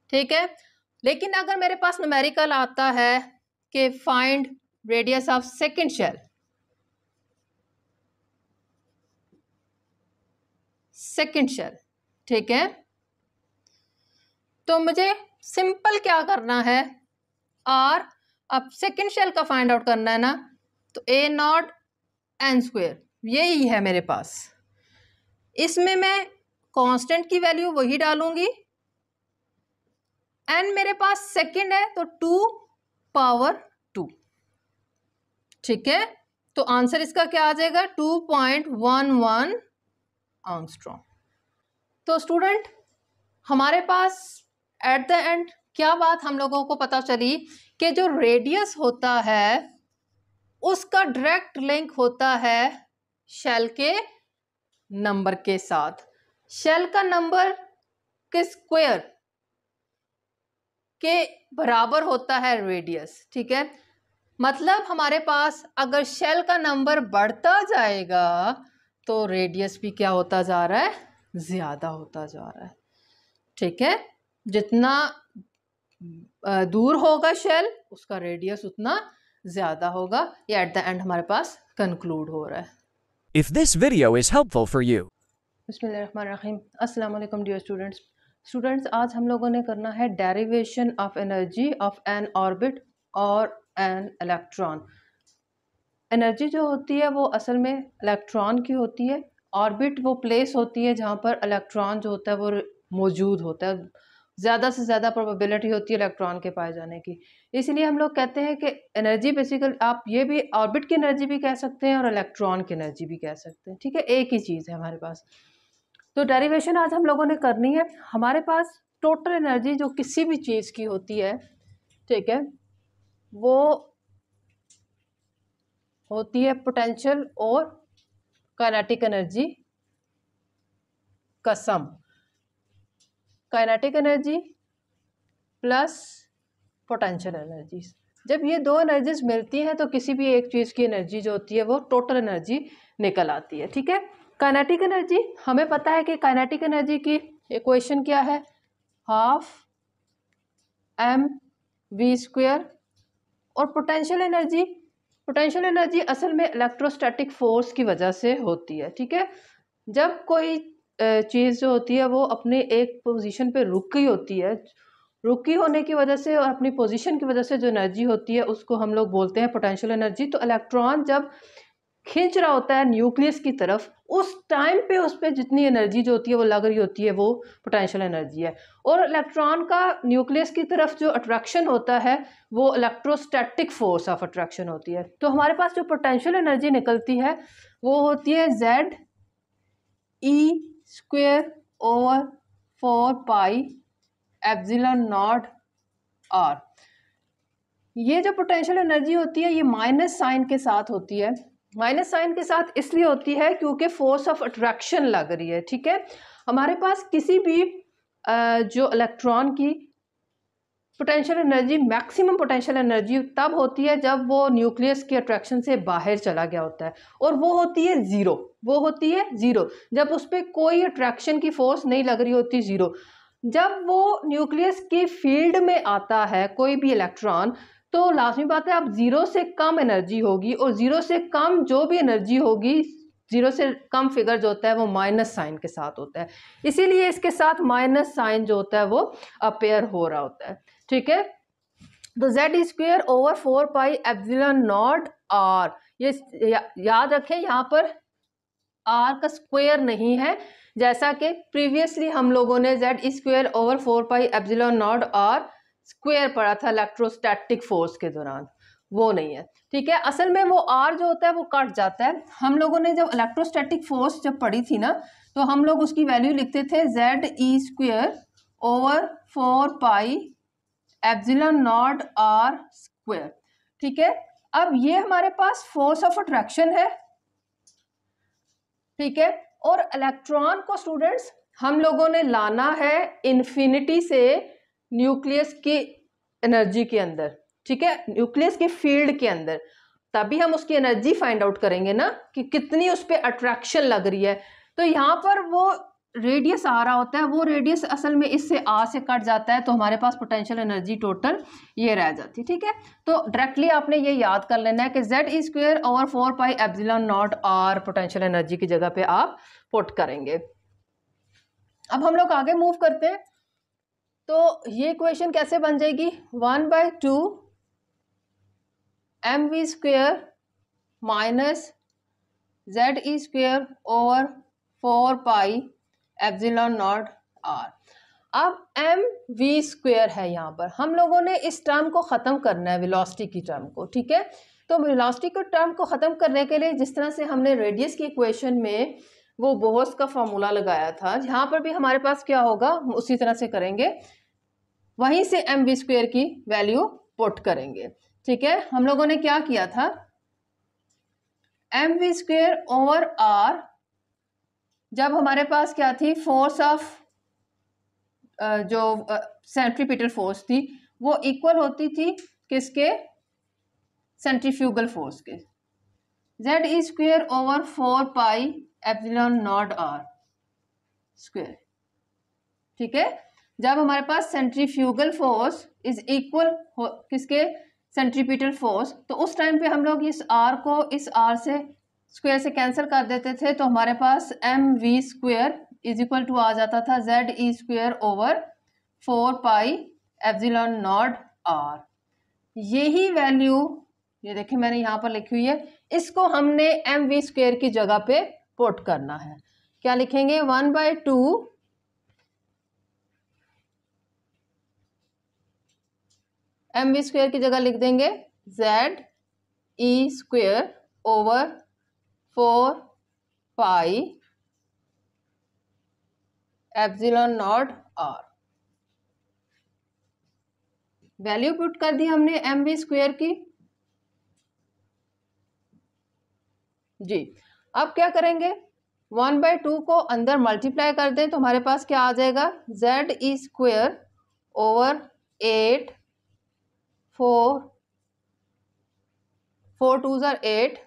ठीक है। लेकिन अगर मेरे पास न्यूमेरिकल आता है कि find radius of second shell, ठीक है, तो मुझे सिंपल क्या करना है, और अब सेकंड शेल का फाइंड आउट करना है ना, तो ए नॉट एन स्क्वायर यही है मेरे पास। इसमें मैं कांस्टेंट की वैल्यू वही डालूंगी, एन मेरे पास सेकंड है तो 2 पावर 2, ठीक है। तो आंसर इसका क्या आ जाएगा 2.11 एंगस्ट्रॉम। तो स्टूडेंट, हमारे पास एट द एंड क्या बात हम लोगों को पता चली कि जो रेडियस होता है उसका डायरेक्ट लिंक होता है शेल के नंबर के साथ। शेल का नंबर के स्क्वायर के बराबर होता है रेडियस, ठीक है। मतलब हमारे पास अगर शेल का नंबर बढ़ता जाएगा तो रेडियस भी क्या होता जा रहा है, ज़्यादा होता जा रहा है, ठीक है। जितना दूर होगा शेल उसका रेडियस उतना ज़्यादा होगा। ये एट द एंड हमारे पास कंक्लूड हो रहा है। If this video is helpful for you, बिस्मिल्लाहिर्रहमानिर्रहीम। अस्सलाम वालेकुम डियर स्टूडेंट्स, आज हम लोगों ने करना है derivation of energy of an orbit और एन इलेक्ट्रॉन। एनर्जी जो होती है वो असल में इलेक्ट्रॉन की होती है, ऑर्बिट वो प्लेस होती है जहाँ पर इलेक्ट्रॉन जो होता है वो मौजूद होता है, ज़्यादा से ज़्यादा प्रोबेबिलिटी होती है इलेक्ट्रॉन के पाए जाने की। इसलिए हम लोग कहते हैं कि एनर्जी बेसिकली आप ये भी ऑर्बिट की एनर्जी भी कह सकते हैं और इलेक्ट्रॉन की एनर्जी भी कह सकते हैं, ठीक है, एक ही चीज़ है हमारे पास। तो डेरिवेशन आज हम लोगों ने करनी है। हमारे पास टोटल एनर्जी जो किसी भी चीज़ की होती है, ठीक है, वो होती है पोटेंशियल और काइनेटिक एनर्जी का sum. Kinetic energy plus potential energy, जब ये दो एनर्जीज मिलती हैं तो किसी भी एक चीज़ की एनर्जी जो होती है वो टोटल एनर्जी निकल आती है, ठीक है। काइनेटिक एनर्जी हमें पता है कि काइनेटिक एनर्जी की इक्वेशन क्या है, 12 mv²। और पोटेंशियल एनर्जी पोटेंशियल एनर्जी असल में इलेक्ट्रोस्टैटिक फोर्स की वजह से होती है, ठीक है। जब कोई चीज़ जो होती है वो अपने एक पोजीशन पे रुक गई होती है, रुकी होने की वजह से और अपनी पोजीशन की वजह से जो एनर्जी होती है उसको हम लोग बोलते हैं पोटेंशियल एनर्जी। तो इलेक्ट्रॉन जब खींच रहा होता है न्यूक्लियस की तरफ, उस टाइम पे उस पर जितनी एनर्जी जो होती है वो लग रही होती है, वो पोटेंशियल एनर्जी है। और इलेक्ट्रॉन का न्यूक्लियस की तरफ जो अट्रैक्शन होता है वो इलेक्ट्रोस्टैटिक फोर्स ऑफ अट्रैक्शन होती है। तो हमारे पास जो पोटेंशियल एनर्जी निकलती है वो होती है Z E square over 4 pi epsilon naught R. ये जो पोटेंशियल एनर्जी होती है ये माइनस साइन के साथ होती है। माइनस साइन के साथ इसलिए होती है क्योंकि फोर्स ऑफ अट्रैक्शन लग रही है, ठीक है। हमारे पास किसी भी जो इलेक्ट्रॉन की potential energy, maximum potential energy तब होती है जब वो न्यूक्लियस के अट्रैक्शन से बाहर चला गया होता है, और वो होती है ज़ीरो। वो होती है ज़ीरो जब उस पर कोई अट्रैक्शन की फोर्स नहीं लग रही होती, ज़ीरो। जब वो न्यूक्लियस के फील्ड में आता है कोई भी इलेक्ट्रॉन, तो लाजमी बात है अब ज़ीरो से कम एनर्जी होगी, और ज़ीरो से कम जो भी एनर्जी होगी, ज़ीरो से कम फिगर जो होता है वो माइनस साइन के साथ होता है। इसीलिए इसके साथ माइनस साइन जो होता है वो अपेयर हो रहा होता है, ठीक है। तो Z square over 4 pi epsilon naught R, ये याद रखें यहाँ पर आर का स्क्वायर नहीं है, जैसा कि प्रीवियसली हम लोगों ने Z square over 4 pi epsilon naught R square पढ़ा था इलेक्ट्रोस्टैटिक फोर्स के दौरान, वो नहीं है, ठीक है। असल में वो आर जो होता है वो कट जाता है। हम लोगों ने जब इलेक्ट्रोस्टैटिक फोर्स जब पढ़ी थी ना, तो हम लोग उसकी वैल्यू लिखते थे Z E square over 4 pi epsilon naught R square, ठीक है। अब ये हमारे पास फोर्स ऑफ अट्रैक्शन है, ठीक है। और इलेक्ट्रॉन को स्टूडेंट्स हम लोगों ने लाना है इन्फिनिटी से न्यूक्लियस की एनर्जी के अंदर, ठीक है, न्यूक्लियस के फील्ड के अंदर, तभी हम उसकी एनर्जी फाइंड आउट करेंगे ना कि कितनी उस पर अट्रैक्शन लग रही है। तो यहाँ पर वो रेडियस आ रहा होता है, वो रेडियस असल में इससे आर से कट जाता है, तो हमारे पास पोटेंशियल एनर्जी टोटल ये रह जाती है, ठीक है। तो डायरेक्टली आपने ये याद कर लेना है कि Z E square over 4 pi epsilon naught R potential energy की जगह पे आप पुट करेंगे। अब हम लोग आगे मूव करते हैं। तो ये इक्वेशन कैसे बन जाएगी, 1/2 mv square minus Z E square over 4 pi epsilon naught R. अब एम वी स्क्वेयर है, यहाँ पर हम लोगों ने इस टर्म को ख़त्म करना है, वेलोसिटी की टर्म को, ठीक है। तो वेलोसिटी के टर्म को ख़त्म करने के लिए जिस तरह से हमने रेडियस की इक्वेशन में वो बोहर्स का फॉर्मूला लगाया था, यहाँ पर भी हमारे पास क्या होगा उसी तरह से करेंगे, वहीं से एम वी स्क्वेयर की वैल्यू पुट करेंगे, ठीक है। हम लोगों ने क्या किया था, M V square over R, जब हमारे पास क्या थी फोर्स ऑफ जो सेंट्रीपिटल फोर्स थी वो इक्वल होती थी किसके, सेंट्रीफ्यूगल फोर्स के, Z E square over 4 pi epsilon naught R square, ठीक है। जब हमारे पास सेंट्रीफ्यूगल फोर्स इज इक्वल किसके, सेंट्रीपिटल फोर्स, तो उस टाइम पे हम लोग इस आर को इस आर से स्क्वायर से कैंसिल कर देते थे, तो हमारे पास M V square is equal to आ जाता था Z E square over 4 pi epsilon naught R. यही वैल्यू ये देखिए मैंने यहाँ पर लिखी हुई है, इसको हमने एम वी स्क्वायर की जगह पे पुट करना है। क्या लिखेंगे, 1/2 एम वी स्क्वायर की जगह लिख देंगे Z E square over 4 pi epsilon naught R. Value put कर दी हमने एम वी स्क्वायर की जी। अब क्या करेंगे, 1/2 को अंदर मल्टीप्लाई कर दें तो हमारे पास क्या आ जाएगा, Z E square over 8 4 2s are 8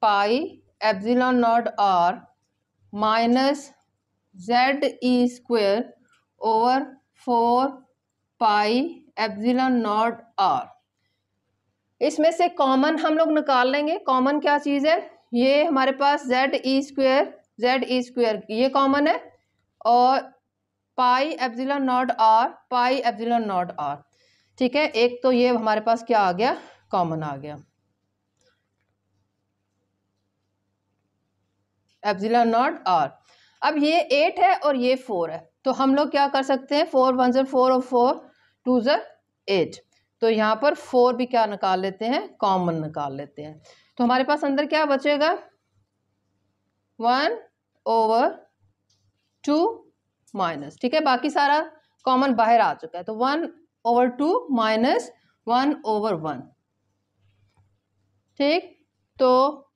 pi epsilon naught R minus Z E square over 4 pi epsilon naught R. इसमें से कॉमन हम लोग निकाल लेंगे। कॉमन क्या चीज़ है, ये हमारे पास जेड ई स्क्वेयर ये कॉमन है, और पाई एप्सिलॉन नॉट आर, ठीक है। एक तो ये हमारे पास क्या आ गया, कॉमन आ गया, एप्सिलॉन नॉट आर। अब ये 8 है और ये 4 है, तो हम लोग क्या कर सकते हैं, 4 1 ज़र 4 और 4 2 ज़र 8, तो यहाँ पर 4 भी क्या निकाल लेते हैं, कॉमन निकाल लेते हैं। तो हमारे पास अंदर क्या बचेगा, 1/2 माइनस, ठीक है, बाकी सारा कॉमन बाहर आ चुका है, तो 1/2 माइनस 1/1, ठीक। तो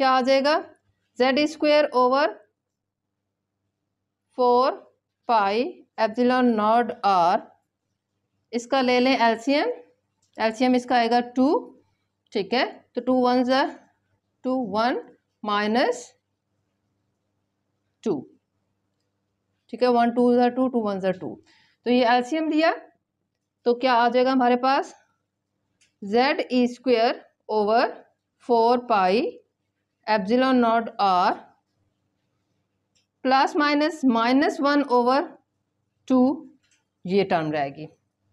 क्या आ जाएगा, Z square over 4 pi epsilon naught R, इसका ले लें एलसीएम, एलसीएम इसका आएगा 2, ठीक है। तो 2 1 ज़र 2 1 माइनस 2, ठीक है, 1 2 ज़र 2 2 1 ज़र 2, तो ये एलसीएम लिया तो क्या आ जाएगा हमारे पास, Z E square over 4 pi epsilon naught R plus minus -1/2 ये टर्म रहेगी,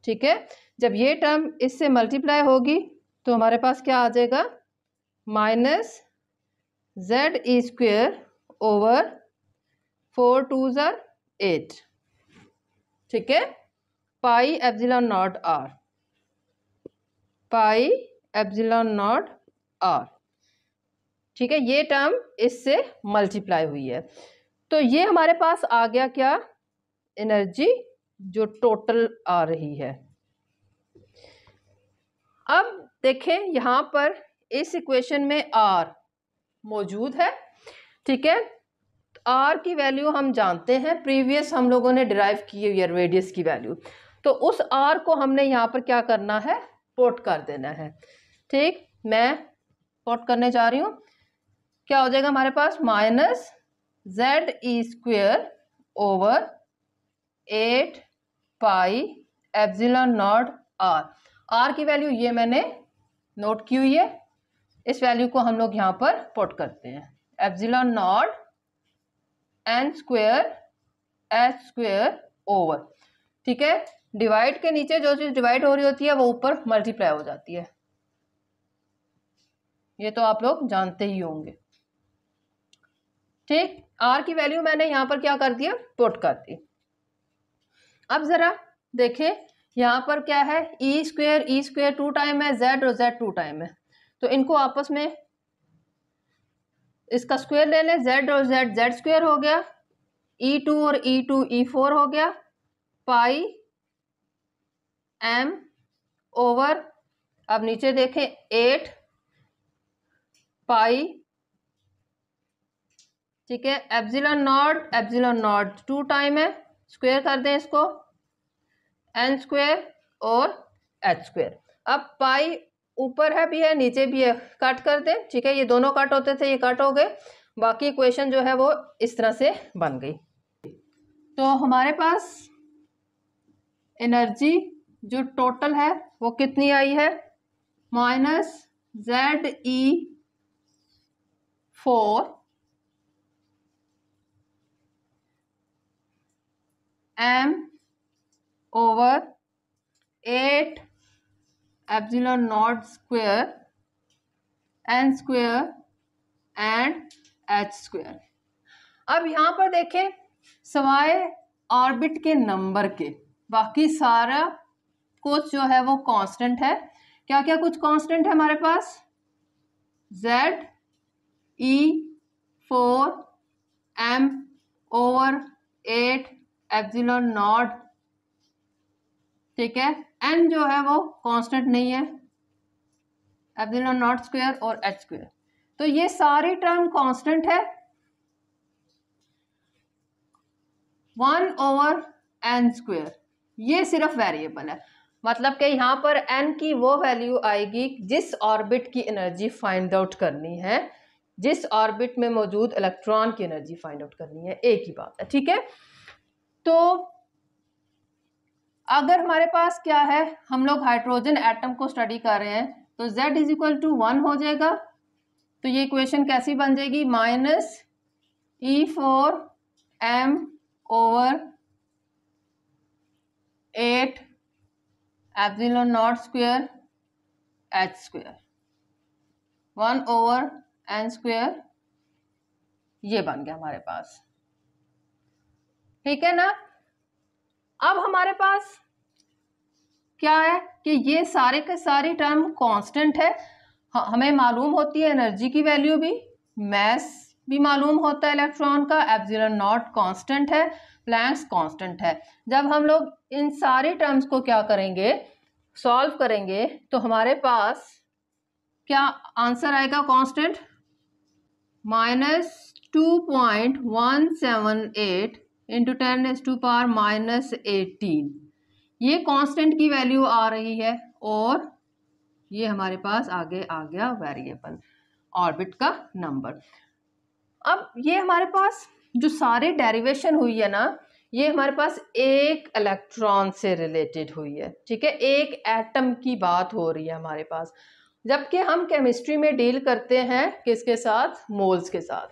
ठीक है। जब ये टर्म इससे मल्टीप्लाई होगी तो हमारे पास क्या आ जाएगा, minus Z E square over 4 2 ज़र 8, ठीक है, pi epsilon naught R, pi epsilon naught R, ठीक है। ये टर्म इससे मल्टीप्लाई हुई है, तो ये हमारे पास आ गया क्या, एनर्जी जो टोटल आ रही है। अब देखें यहाँ पर इस इक्वेशन में आर मौजूद है, ठीक है। आर की वैल्यू हम जानते हैं, प्रीवियस हम लोगों ने डिराइव की हुई है रेडियस की वैल्यू, तो उस आर को हमने यहाँ पर क्या करना है, पुट कर देना है, ठीक। मैं पुट करने जा रही हूँ, क्या हो जाएगा हमारे पास, minus Z E square over 8 pi epsilon naught R, R की वैल्यू ये मैंने नोट की हुई है, इस वैल्यू को हम लोग यहाँ पर पुट करते हैं, epsilon naught N square H square over, ठीक है। डिवाइड के नीचे जो चीज डिवाइड हो रही होती है वो ऊपर मल्टीप्लाई हो जाती है, ये तो आप लोग जानते ही होंगे, ठीक। आर की वैल्यू मैंने यहाँ पर क्या कर दिया, पुट कर दी। अब जरा देखें यहाँ पर क्या है, ई स्क्वेयर 2 टाइम है, जेड और जेड 2 टाइम है, तो इनको आपस में इसका स्क्वायर ले लें, जेड और जेड स्क्वायर हो गया, E2 और E2 E4 हो गया, पाई एम ओवर, अब नीचे देखें 8 पाई, ठीक है, एप्सिलॉन नॉट 2 टाइम है, स्क्वायर कर दें इसको, एन स्क्वायर और एच स्क्वायर। अब पाई ऊपर है भी है नीचे भी है, कट कर दें, ठीक है, ये दोनों कट होते थे, ये कट हो गए, बाकी इक्वेशन जो है वो इस तरह से बन गई। तो हमारे पास एनर्जी जो टोटल है वो कितनी आई है, minus Z E 4 M over 8 epsilon naught square N square and H square. अब यहाँ पर देखें, सवाए ऑर्बिट के नंबर के बाकी सारा कुछ जो है वो कांस्टेंट है। क्या क्या कुछ कांस्टेंट है हमारे पास, Z E 4 M over 8 epsilon naught, ठीक है, एन जो है वो कांस्टेंट नहीं है, एप्सिलॉन नॉट स्क्वायर और एच स्क्वायर, तो ये सारी टर्म कांस्टेंट है। 1/n स्क्वायर ये सिर्फ वेरिएबल है, मतलब कि यहाँ पर n की वो वैल्यू आएगी जिस ऑर्बिट की एनर्जी फाइंड आउट करनी है, जिस ऑर्बिट में मौजूद इलेक्ट्रॉन की एनर्जी फाइंड आउट करनी है, एक ही बात है, ठीक है। तो अगर हमारे पास क्या है, हम लोग हाइड्रोजन एटम को स्टडी कर रहे हैं, तो Z इज इक्वल टू 1 हो जाएगा। तो ये इक्वेशन कैसी बन जाएगी, -E4m over 8 epsilon naught square h square 1 over n square, ये बन गया हमारे पास। ठीक है ना। अब हमारे पास क्या है कि ये सारे के सारी टर्म कांस्टेंट है। हमें मालूम होती है एनर्जी की वैल्यू भी, मैस भी मालूम होता है इलेक्ट्रॉन का, एप्सिलॉन नॉट कांस्टेंट है, प्लैंक्स कांस्टेंट है। जब हम लोग इन सारी टर्म्स को क्या करेंगे, सॉल्व करेंगे, तो हमारे पास क्या आंसर आएगा, कांस्टेंट -2.178 इंटू 10⁻⁻18, ये कांस्टेंट की वैल्यू आ रही है। और ये हमारे पास आगे आ गया वेरिएबल ऑर्बिट का नंबर। अब ये हमारे पास जो सारे डेरिवेशन हुई है ना, ये हमारे पास एक इलेक्ट्रॉन से रिलेटेड हुई है। ठीक है, एक एटम की बात हो रही है हमारे पास, जबकि हम केमिस्ट्री में डील करते हैं किसके साथ, मोल्स के साथ,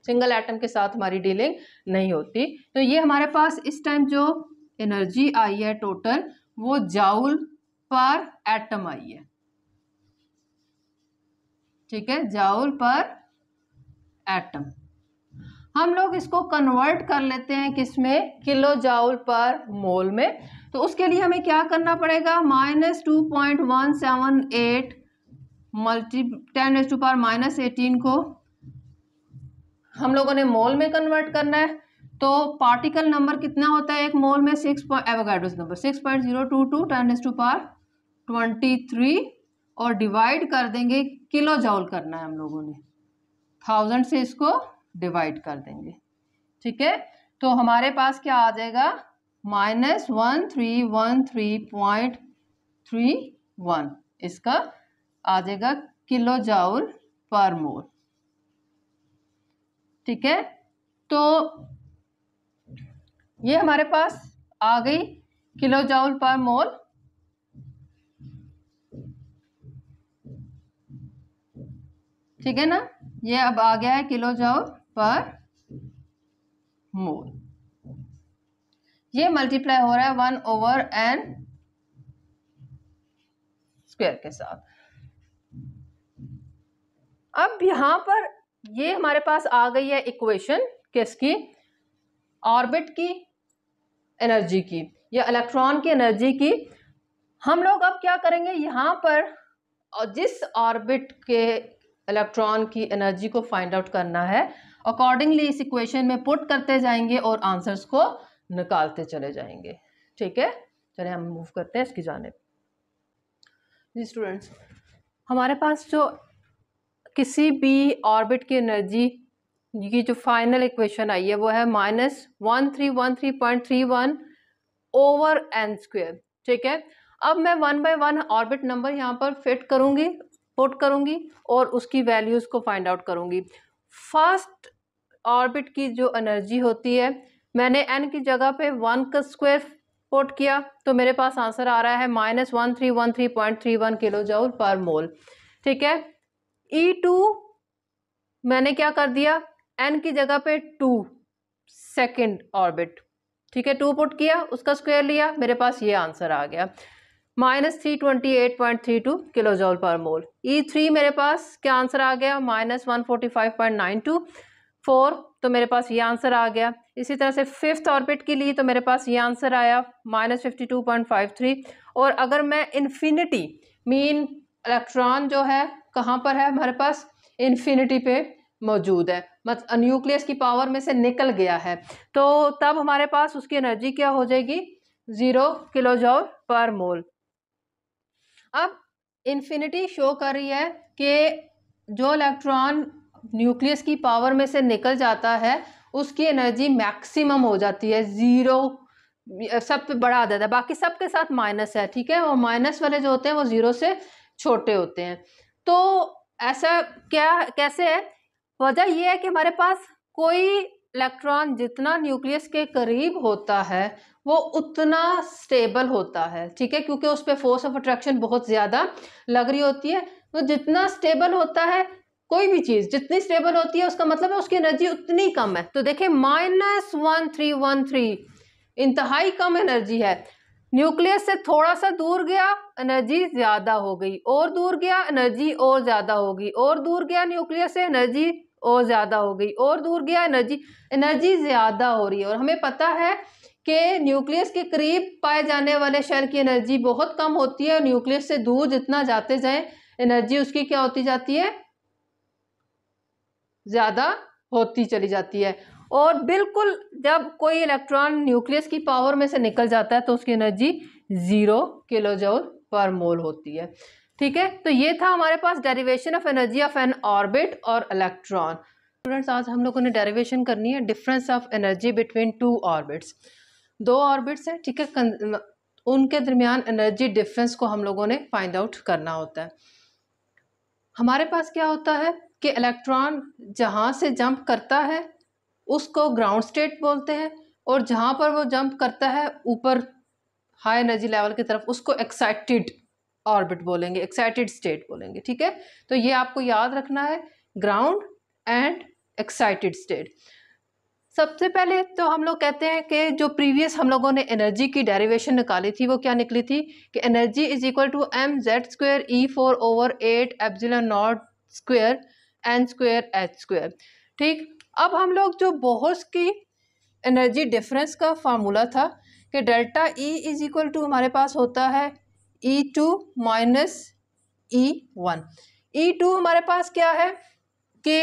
सिंगल एटम के साथ हमारी डीलिंग नहीं होती। तो ये हमारे पास इस टाइम जो एनर्जी आई है टोटल, वो जाउल पर एटम आई है। ठीक है, जाउल पर एटम। हम लोग इसको कन्वर्ट कर लेते हैं किसमें, किलो जाउल पर मोल में। तो उसके लिए हमें क्या करना पड़ेगा, -2.178 मल्टी 10⁻⁻18 को हम लोगों ने मोल में कन्वर्ट करना है। तो पार्टिकल नंबर कितना होता है एक मोल में, 6 एवोगाड्रोस नंबर 6.022 10⁻23 और डिवाइड कर देंगे, किलो जाउल करना है हम लोगों ने, 1000 से इसको डिवाइड कर देंगे। ठीक है, तो हमारे पास क्या आ जाएगा, -1313.31 इसका आ जाएगा किलो जाउल पर मोल। ठीक है, तो ये हमारे पास आ गई किलो जाउल पर मोल। ठीक है ना, ये अब आ गया है किलो जाउल पर मोल। ये मल्टीप्लाई हो रहा है 1/n स्क्वायर के साथ। अब यहां पर ये हमारे पास आ गई है इक्वेशन किसकी, ऑर्बिट की एनर्जी की या इलेक्ट्रॉन की एनर्जी की। हम लोग अब क्या करेंगे, यहाँ पर जिस ऑर्बिट के इलेक्ट्रॉन की एनर्जी को फाइंड आउट करना है, अकॉर्डिंगली इस इक्वेशन में पुट करते जाएंगे और आंसर्स को निकालते चले जाएंगे। ठीक है, चलिए हम मूव करते हैं इसकी जानिब। जी स्टूडेंट्स, हमारे पास जो किसी भी ऑर्बिट की एनर्जी की जो फाइनल इक्वेशन आई है वो है -1313.31 ओवर n स्क्वायर। ठीक है, अब मैं 1 बाय 1 ऑर्बिट नंबर यहाँ पर फिट करूँगी, पुट करूँगी और उसकी वैल्यूज़ को फाइंड आउट करूँगी। फर्स्ट ऑर्बिट की जो एनर्जी होती है, मैंने n की जगह पे 1 का स्क्वायर पुट किया, तो मेरे पास आंसर आ रहा है -1313.31 किलो जाउल पर मोल। ठीक है, E2 मैंने क्या कर दिया, n की जगह पे 2 सेकेंड ऑर्बिट। ठीक है, 2 पुट किया, उसका स्क्वायर लिया, मेरे पास ये आंसर आ गया -328.32 किलो जॉल पर मोल। E3 मेरे पास क्या आंसर आ गया, -145.92 4, तो मेरे पास ये आंसर आ गया। इसी तरह से फिफ्थ ऑर्बिट के लिए तो मेरे पास ये आंसर आया -52.53। और अगर मैं इन्फिनिटी मीन इलेक्ट्रॉन जो है कहाँ पर है हमारे पास, इन्फिनिटी पे मौजूद है, मतलब न्यूक्लियस की पावर में से निकल गया है, तो तब हमारे पास उसकी एनर्जी क्या हो जाएगी, 0 किलो जॉल पर मोल। अब इन्फिनिटी शो कर रही है कि जो इलेक्ट्रॉन न्यूक्लियस की पावर में से निकल जाता है उसकी एनर्जी मैक्सिमम हो जाती है, 0 सब पे बड़ा आदत है, बाकी सबके साथ माइनस है। ठीक है, और माइनस वाले जो होते हैं वो 0 से छोटे होते हैं। तो ऐसा क्या कैसे है, वजह यह है कि हमारे पास कोई इलेक्ट्रॉन जितना न्यूक्लियस के करीब होता है वो उतना स्टेबल होता है, ठीक है, क्योंकि उस पर फोर्स ऑफ अट्रैक्शन बहुत ज़्यादा लग रही होती है। तो जितना स्टेबल होता है कोई भी चीज़, जितनी स्टेबल होती है उसका मतलब है उसकी एनर्जी उतनी कम है। तो देखिए -1313 इंतहाई कम एनर्जी है। न्यूक्लियस से थोड़ा सा दूर गया एनर्जी ज़्यादा हो गई, और दूर गया एनर्जी और ज़्यादा हो गई, और दूर गया न्यूक्लियस से एनर्जी और ज़्यादा हो गई, और दूर गया एनर्जी ज़्यादा हो रही है। और हमें पता है कि न्यूक्लियस के करीब पाए जाने वाले शेल की एनर्जी बहुत कम होती है, और न्यूक्लियस से दूर जितना जाते जाएं एनर्जी उसकी क्या होती जाती है, ज़्यादा होती चली जाती है। और बिल्कुल जब कोई इलेक्ट्रॉन न्यूक्लियस की पावर में से निकल जाता है तो उसकी एनर्जी 0 किलो जूल पर मोल होती है, ठीक है। तो ये था हमारे पास derivation of energy of an orbit और इलेक्ट्रॉन। स्टूडेंट्स, आज हम लोगों ने डेरिवेशन करनी है difference of energy between two orbits. दो ऑर्बिट्स हैं, ठीक है, उनके दरमियान एनर्जी डिफरेंस को हम लोगों ने फाइंड आउट करना होता है। हमारे पास क्या होता है कि इलेक्ट्रॉन जहाँ से जंप करता है उसको ग्राउंड स्टेट बोलते हैं, और जहाँ पर वो जंप करता है ऊपर हाई एनर्जी लेवल की तरफ उसको एक्साइटेड ऑर्बिट बोलेंगे, एक्साइटेड स्टेट बोलेंगे, ठीक है। तो ये आपको याद रखना है, ग्राउंड एंड एक्साइटेड स्टेट। सबसे पहले तो हम लोग कहते हैं कि जो प्रीवियस हम लोगों ने एनर्जी की डेरिवेशन निकाली थी वो क्या निकली थी कि energy is equal to mz² E4/8 epsilon naught square n² h², ठीक। अब हम लोग जो बोहर्स की एनर्जी डिफरेंस का फार्मूला था कि delta E is equal to हमारे पास होता है E2 माइनस E1। E2 हमारे पास क्या है कि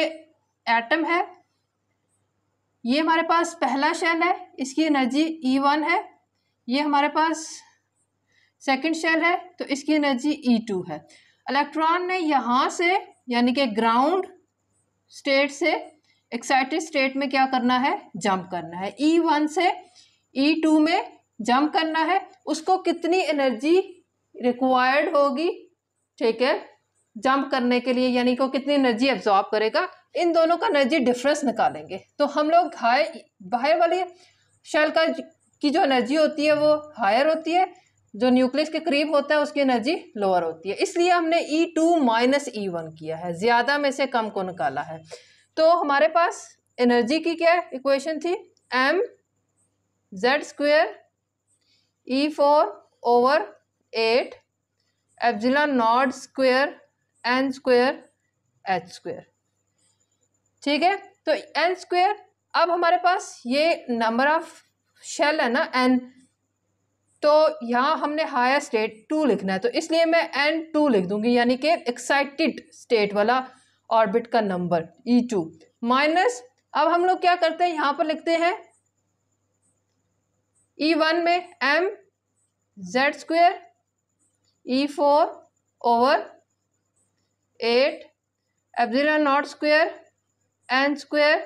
एटम है, ये हमारे पास पहला शेल है, इसकी एनर्जी E1 है। ये हमारे पास सेकंड शेल है तो इसकी एनर्जी E2 है। इलेक्ट्रॉन ने यहाँ से यानी कि ग्राउंड स्टेट से एक्साइटेड स्टेट में क्या करना है, जंप करना है। E1 से E2 में जंप करना है, उसको कितनी एनर्जी रिक्वायर्ड होगी, ठीक है, जंप करने के लिए, यानी कि कितनी एनर्जी एब्जॉर्ब करेगा, इन दोनों का एनर्जी डिफरेंस निकालेंगे। तो हम लोग बाहर वाली शेल की जो एनर्जी होती है वो हायर होती है, जो न्यूक्लियस के करीब होता है उसकी एनर्जी लोअर होती है, इसलिए हमने E2 माइनस E1 किया है, ज़्यादा में से कम को निकाला है। तो हमारे पास एनर्जी की क्या इक्वेशन थी, mz² E4/8 epsilon naught square n² h², ठीक है। तो n², अब हमारे पास ये नंबर ऑफ शेल है ना n, तो यहाँ हमने हायर स्टेट 2 लिखना है, तो इसलिए मैं n2 लिख दूंगी, यानी कि एक्साइटेड स्टेट वाला ऑर्बिट का नंबर E2 माइनस, अब हम लोग क्या करते हैं यहाँ पर लिखते हैं E1 में mz² E4/8 epsilon naught square n²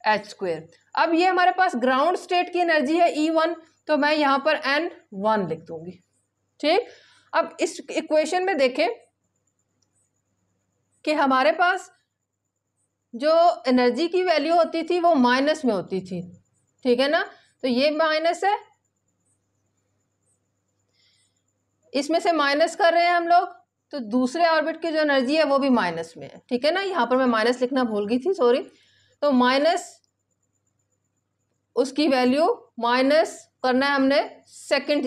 h²। अब ये हमारे पास ग्राउंड स्टेट की एनर्जी है E1, तो मैं यहाँ पर n1 लिख दूंगी, ठीक। अब इस इक्वेशन में देखें कि हमारे पास जो एनर्जी की वैल्यू होती थी वो माइनस में होती थी, ठीक है ना, तो ये माइनस है, इसमें से माइनस कर रहे हैं हम लोग, तो दूसरे ऑर्बिट की जो एनर्जी है वो भी माइनस में है, ठीक है ना। यहाँ पर मैं माइनस लिखना भूल गई थी, सॉरी। तो माइनस उसकी वैल्यू माइनस करना है हमने सेकंड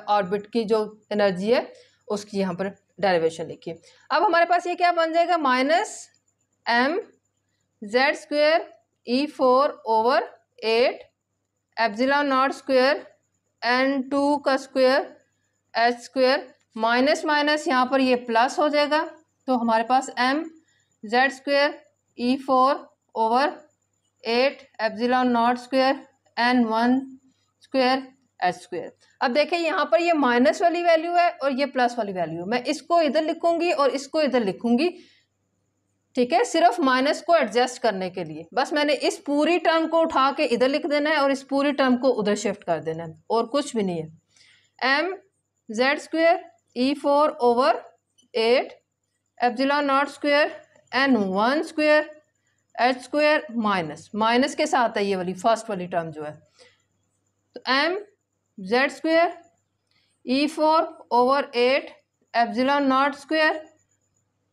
ऑर्बिट की जो एनर्जी है उसकी यहाँ पर डेरिवेशन लिखी। अब हमारे पास ये क्या बन जाएगा, -mz² E4/8 epsilon naught square n2 का स्क्वायर h², माइनस माइनस यहाँ पर ये प्लस हो जाएगा, तो हमारे पास mz² E4/8 epsilon naught square n1² h²। अब देखिए यहाँ पर ये माइनस वाली वैल्यू है और ये प्लस वाली वैल्यू है, मैं इसको इधर लिखूंगी और इसको इधर लिखूंगी, ठीक है, सिर्फ माइनस को एडजस्ट करने के लिए। बस मैंने इस पूरी टर्म को उठा के इधर लिख देना है और इस पूरी टर्म को उधर शिफ्ट कर देना है, और कुछ भी नहीं है। mz² E4/8 epsilon naught square n1² h² minus के साथ है ये वाली फर्स्ट वाली टर्म जो है, तो mz² Z square E4/8 epsilon naught square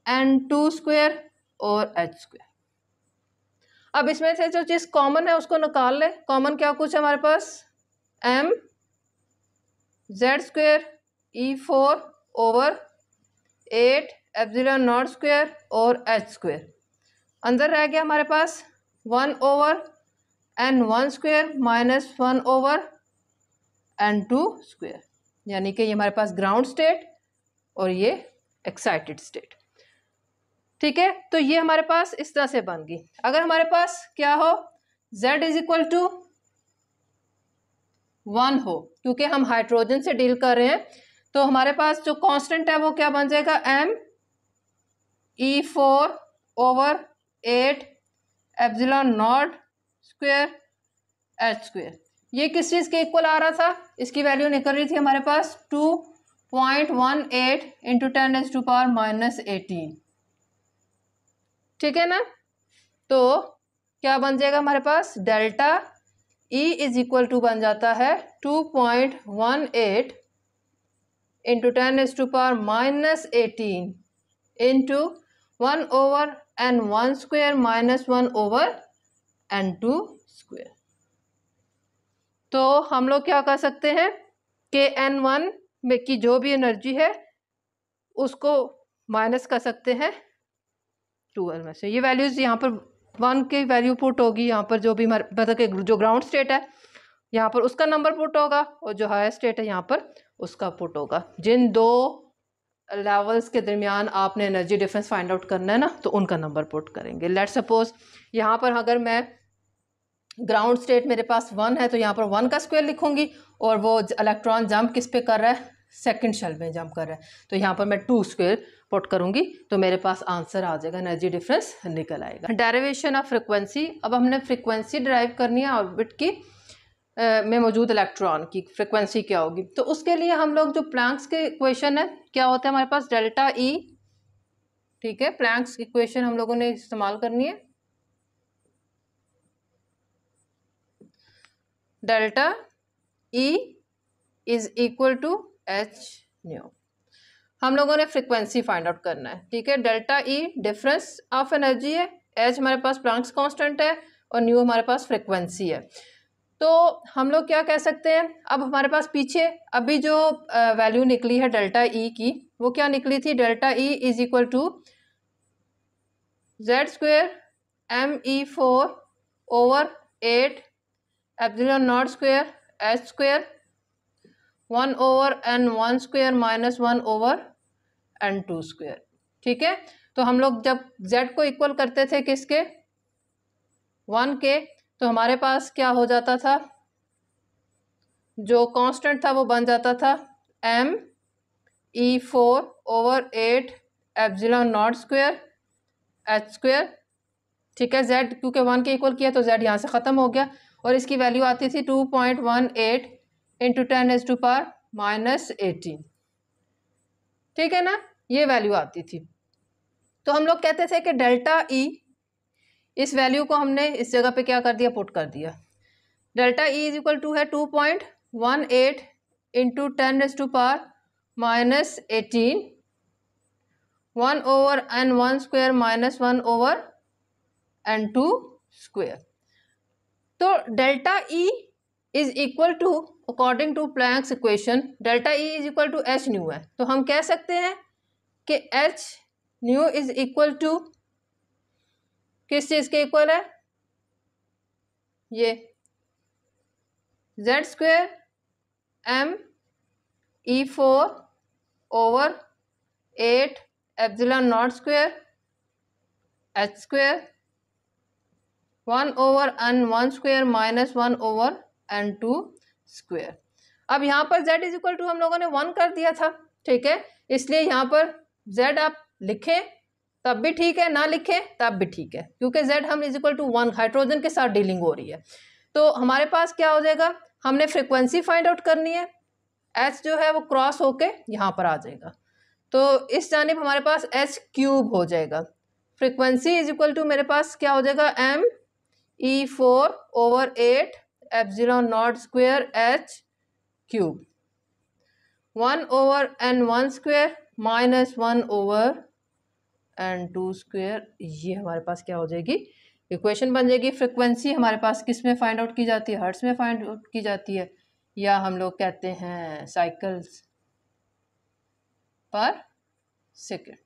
N2 square और H स्क्वेयर। अब इसमें से जो चीज़ कॉमन है उसको निकाल ले। कॉमन क्या कुछ है हमारे पास, M Z square E4/8 epsilon naught square और H स्क्वेयर। अंदर रह गया हमारे पास 1/N1 square minus 1/N2 square, यानी कि ये हमारे पास ग्राउंड स्टेट और ये एक्साइटेड स्टेट। ठीक है, तो ये हमारे पास इस तरह से बन गई। अगर हमारे पास क्या हो, Z इज इक्वल टू 1 हो, क्योंकि हम हाइड्रोजन से डील कर रहे हैं, तो हमारे पास जो कांस्टेंट है वो क्या बन जाएगा, M E4/8 epsilon naught square H square. ये किस चीज़ के इक्वल आ रहा था, इसकी वैल्यू निकल रही थी हमारे पास 2.18 इंटू 10⁻⁻18। ठीक है ना। तो क्या बन जाएगा हमारे पास, delta E is equal to बन जाता है 2.18 इंटू 10⁻⁻18 इंटू 1/N1 square minus 1/N2 square. तो हम लोग क्या कर सकते हैं कि N1 में की जो भी एनर्जी है उसको माइनस कर सकते हैं 12 में से। ये वैल्यूज़ यहाँ पर 1 की वैल्यू पुट होगी, यहाँ पर जो भी मतलब कि जो ग्राउंड स्टेट है यहाँ पर उसका नंबर पुट होगा और जो हायर स्टेट है यहाँ पर उसका पुट होगा। जिन दो लेवल्स के दरमियान आपने एनर्जी डिफरेंस फाइंड आउट करना है ना, तो उनका नंबर पुट करेंगे। लेट सपोज यहाँ पर अगर मैं ग्राउंड स्टेट मेरे पास 1 है तो यहाँ पर 1 का स्क्वायर लिखूंगी, और वो इलेक्ट्रॉन जंप किस पे कर रहा है, सेकंड शेल में जंप कर रहा है, तो यहाँ पर मैं 2 स्क्वायर पुट करूंगी तो मेरे पास आंसर आ जाएगा, एनर्जी डिफरेंस निकल आएगा। डेरिवेशन ऑफ फ्रिक्वेंसी, अब हमने फ्रिक्वेंसी ड्राइव करनी है ऑर्बिट की में मौजूद इलेक्ट्रॉन की फ्रिक्वेंसी क्या होगी। तो उसके लिए हम लोग जो प्लैंक्स के इक्वेशन है, क्या होता है हमारे पास, डेल्टा E। ठीक है, प्लैंक्स की इक्वेशन हम लोगों ने इस्तेमाल करनी है, delta E is equal to H nu. हम लोगों ने फ्रिक्वेंसी फाइंड आउट करना है। ठीक है, delta E difference of energy है, H हमारे पास प्लैंक्स कांस्टेंट है और न्यू हमारे पास फ्रिक्वेंसी है। तो हम लोग क्या कह सकते हैं, अब हमारे पास पीछे अभी जो वैल्यू निकली है डेल्टा E की, वो क्या निकली थी, delta E is equal to Z square ME4/8 epsilon naught square H square 1/N1 square minus 1/N2 square. ठीक है, तो हम लोग जब Z को इक्वल करते थे किसके, 1 के, तो हमारे पास क्या हो जाता था, जो कांस्टेंट था वो बन जाता था ME4/8 epsilon naught square H square. ठीक है, Z क्योंकि 1 के इक्वल किया तो Z यहाँ से ख़त्म हो गया, और इसकी वैल्यू आती थी 2.18 इंटू 10⁻⁻18। ठीक है ना, ये वैल्यू आती थी। तो हम लोग कहते थे कि डेल्टा E, इस वैल्यू को हमने इस जगह पे क्या कर दिया, पुट कर दिया। Delta E is equal to है 2.18 into 10⁻⁻18 1/N1 square minus 1/N2 square. तो delta E is equal to, according to Planck's equation, delta E is equal to H nu है। तो हम कह सकते हैं कि H nu is equal to किस चीज़ के इक्वल है, ये Z square ME4/8 epsilon naught square H square 1/N1 square minus 1/N2 square. अब यहाँ पर Z इज इक्वल टू हम लोगों ने 1 कर दिया था। ठीक है, इसलिए यहाँ पर Z आप लिखें तब भी ठीक है, ना लिखें तब भी ठीक है, क्योंकि Z हम इज इक्वल टू 1 हाइड्रोजन के साथ डीलिंग हो रही है। तो हमारे पास क्या हो जाएगा, हमने फ्रिक्वेंसी फाइंड आउट करनी है, H जो है वो क्रॉस होके यहाँ पर आ जाएगा, तो इस जानिब हमारे पास H क्यूब हो जाएगा। फ्रिक्वेंसी इज इक्वल टू मेरे पास क्या हो जाएगा, ME4/8 epsilon naught square H cube, 1/n1² minus 1/n2²। ये हमारे पास क्या हो जाएगी, इक्वेशन बन जाएगी। फ्रिक्वेंसी हमारे पास किस में फाइंड आउट की जाती है, हर्ट्ज में फाइंड आउट की जाती है, या हम लोग कहते हैं साइकिल्स पर सेकेंड।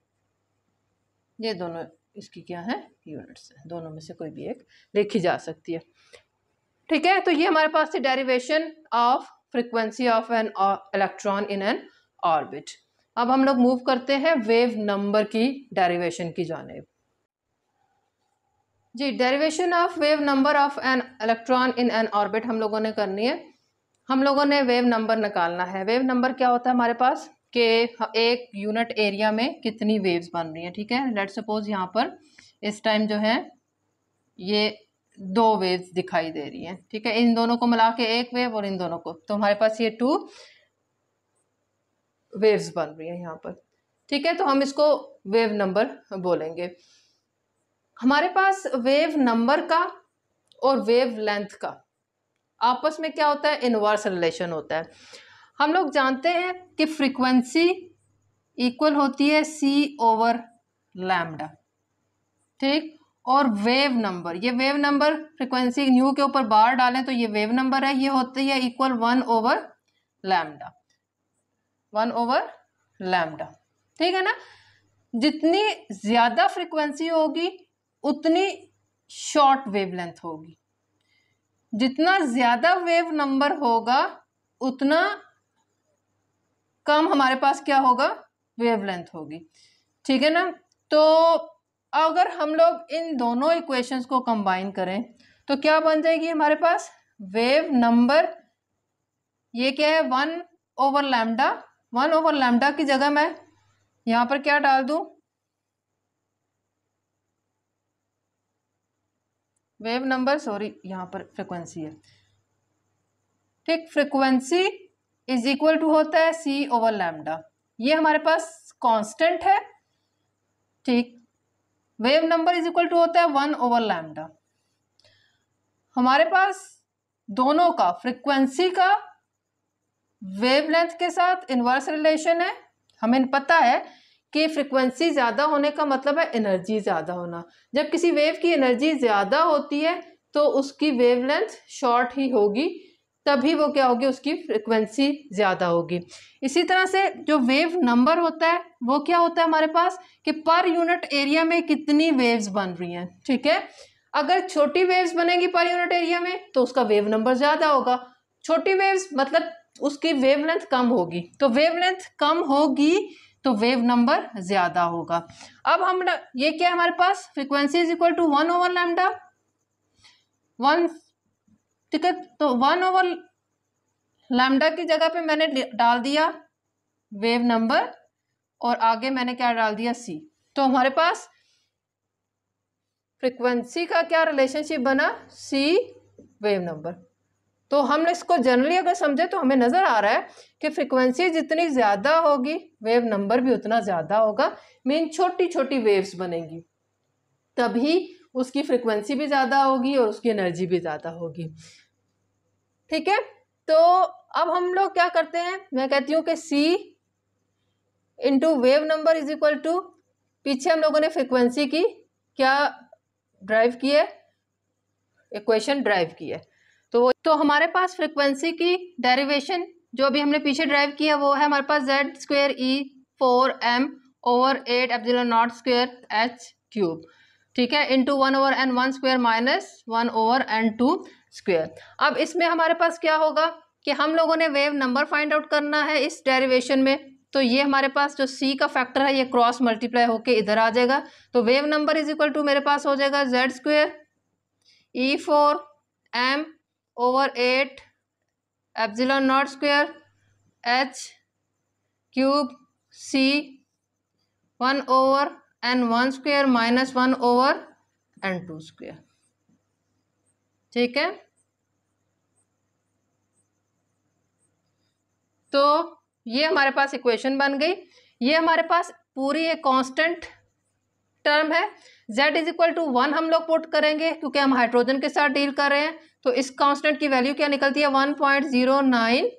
ये दोनों इसकी क्या है, यूनिट्स है, दोनों में से कोई भी एक लिखी जा सकती है। ठीक है, तो ये हमारे पास थी derivation of frequency of an electron in N orbit. अब हम लोग मूव करते हैं वेव नंबर की डेरिवेशन की जानिब। जी, derivation of wave number of an electron in N orbit हम लोगों ने करनी है। हम लोगों ने वेव नंबर निकालना है। वेव नंबर क्या होता है हमारे पास कि एक यूनिट एरिया में कितनी वेव्स बन रही हैं। ठीक है, लेट्स सपोज यहाँ पर इस टाइम जो है ये 2 वेव्स दिखाई दे रही हैं। ठीक है, इन दोनों को मिला के एक वेव और इन दोनों को, तो हमारे पास ये 2 वेव्स बन रही हैं यहाँ पर। ठीक है, तो हम इसको वेव नंबर बोलेंगे। हमारे पास वेव नंबर का और वेव लेंथ का आपस में क्या होता है, इनवर्स रिलेशन होता है। हम लोग जानते हैं कि फ्रीक्वेंसी इक्वल होती है c/λ। ठीक, और वेव नंबर, ये वेव नंबर फ्रीक्वेंसी न्यू के ऊपर बार डालें तो ये वेव नंबर है, ये होती है इक्वल 1/λ। 1/λ, ठीक है ना। जितनी ज्यादा फ्रीक्वेंसी होगी उतनी शॉर्ट वेवलेंथ होगी, जितना ज्यादा वेव नंबर होगा उतना कम हमारे पास क्या होगा, वेवलेंथ होगी। ठीक है ना। तो अगर हम लोग इन दोनों इक्वेशंस को कंबाइन करें तो क्या बन जाएगी हमारे पास वेव नंबर, ये क्या है 1/λ। 1/λ की जगह मैं यहां पर क्या डाल दूं, वेव नंबर, सॉरी यहां पर फ्रीक्वेंसी है। ठीक, फ्रीक्वेंसी इज इक्वल टू होता है c/λ, ये हमारे पास कांस्टेंट है। ठीक, wave number is equal to होता है 1/λ। हमारे पास दोनों का, फ्रीक्वेंसी का वेवलेंथ के साथ इनवर्स रिलेशन है। हमें पता है कि फ्रीक्वेंसी ज़्यादा होने का मतलब है एनर्जी ज़्यादा होना। जब किसी वेव की एनर्जी ज़्यादा होती है तो उसकी वेवलेंथ शॉर्ट ही होगी, तभी वो क्या होगी, उसकी फ्रीक्वेंसी ज़्यादा होगी। इसी तरह से जो वेव नंबर होता है वो क्या होता है हमारे पास कि पर यूनिट एरिया में कितनी वेव्स बन रही हैं। ठीक है, अगर छोटी वेव्स बनेगी पर यूनिट एरिया में तो उसका वेव नंबर ज़्यादा होगा। छोटी वेव्स मतलब उसकी वेवलेंथ कम होगी, तो वेवलेंथ कम होगी तो वेव नंबर ज़्यादा होगा। अब हम ये क्या है हमारे पास, फ्रीक्वेंसी इज इक्वल टू 1/λ 1। ठीक है, तो 1/λ की जगह पे मैंने डाल दिया वेव नंबर और आगे मैंने क्या डाल दिया c। तो हमारे पास फ्रीक्वेंसी का क्या रिलेशनशिप बना, c वेव नंबर। तो हम इसको जनरली अगर समझे तो हमें नजर आ रहा है कि फ्रीक्वेंसी जितनी ज्यादा होगी वेव नंबर भी उतना ज्यादा होगा। मीन छोटी छोटी वेव्स बनेंगी तभी उसकी फ्रीक्वेंसी भी ज्यादा होगी और उसकी एनर्जी भी ज्यादा होगी। ठीक है, तो अब हम लोग क्या करते हैं, मैं कहती हूँ कि c into wave number is equal to, पीछे हम लोगों ने फ्रीक्वेंसी की क्या ड्राइव की है, इक्वेशन ड्राइव की है। तो हमारे पास फ्रीक्वेंसी की डेरिवेशन जो अभी हमने पीछे ड्राइव किया वो है हमारे पास Z²E4m/8ε0² ठीक है, इंटू 1/n1² माइनस 1/n2²। अब इसमें हमारे पास क्या होगा कि हम लोगों ने वेव नंबर फाइंड आउट करना है इस डेरिवेशन में। तो ये हमारे पास जो c का फैक्टर है ये क्रॉस मल्टीप्लाई होके इधर आ जाएगा। तो wave number is equal to मेरे पास हो जाएगा Z²E4m/8ε0² h³ c 1/n1² minus 1/n2²। ठीक है, तो ये हमारे पास इक्वेशन बन गई। ये हमारे पास पूरी एक कांस्टेंट टर्म है। z इज इक्वल टू 1 हम लोग पुट करेंगे क्योंकि हम हाइड्रोजन के साथ डील कर रहे हैं। तो इस कांस्टेंट की वैल्यू क्या निकलती है 1.09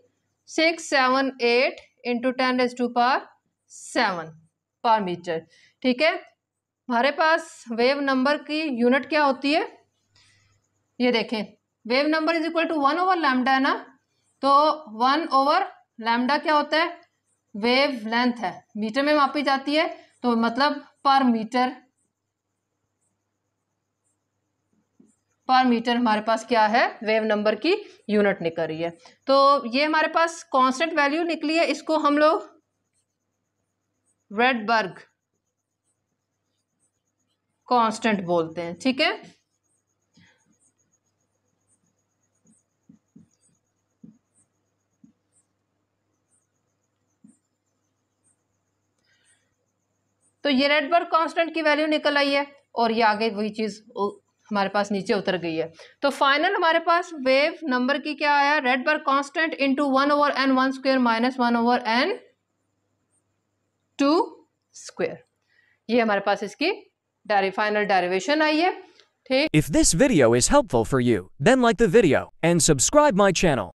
678 इंटू 10⁻⁷ पर मीटर। ठीक है, हमारे पास वेव नंबर की यूनिट क्या होती है, ये देखें, wave number is equal to 1/λ है ना, तो 1/λ क्या होता है, वेव लेंथ है, मीटर में मापी जाती है, तो मतलब पर मीटर हमारे पास क्या है, वेव नंबर की यूनिट निकल रही है। तो ये हमारे पास कांस्टेंट वैल्यू निकली है, इसको हम लोग रेडबर्ग कांस्टेंट बोलते हैं। ठीक है, तो ये रेडबर्ग कांस्टेंट की वैल्यू निकल आई है और ये आगे वही चीज हमारे पास नीचे उतर गई है। तो फाइनल हमारे पास वेव नंबर की क्या आया, Rydberg constant into 1/n1² minus 1/n2²। ये हमारे पास इसकी फाइनल डेरिवेशन आई है। ठीक, If this video is helpful for you, then like the video and subscribe my channel.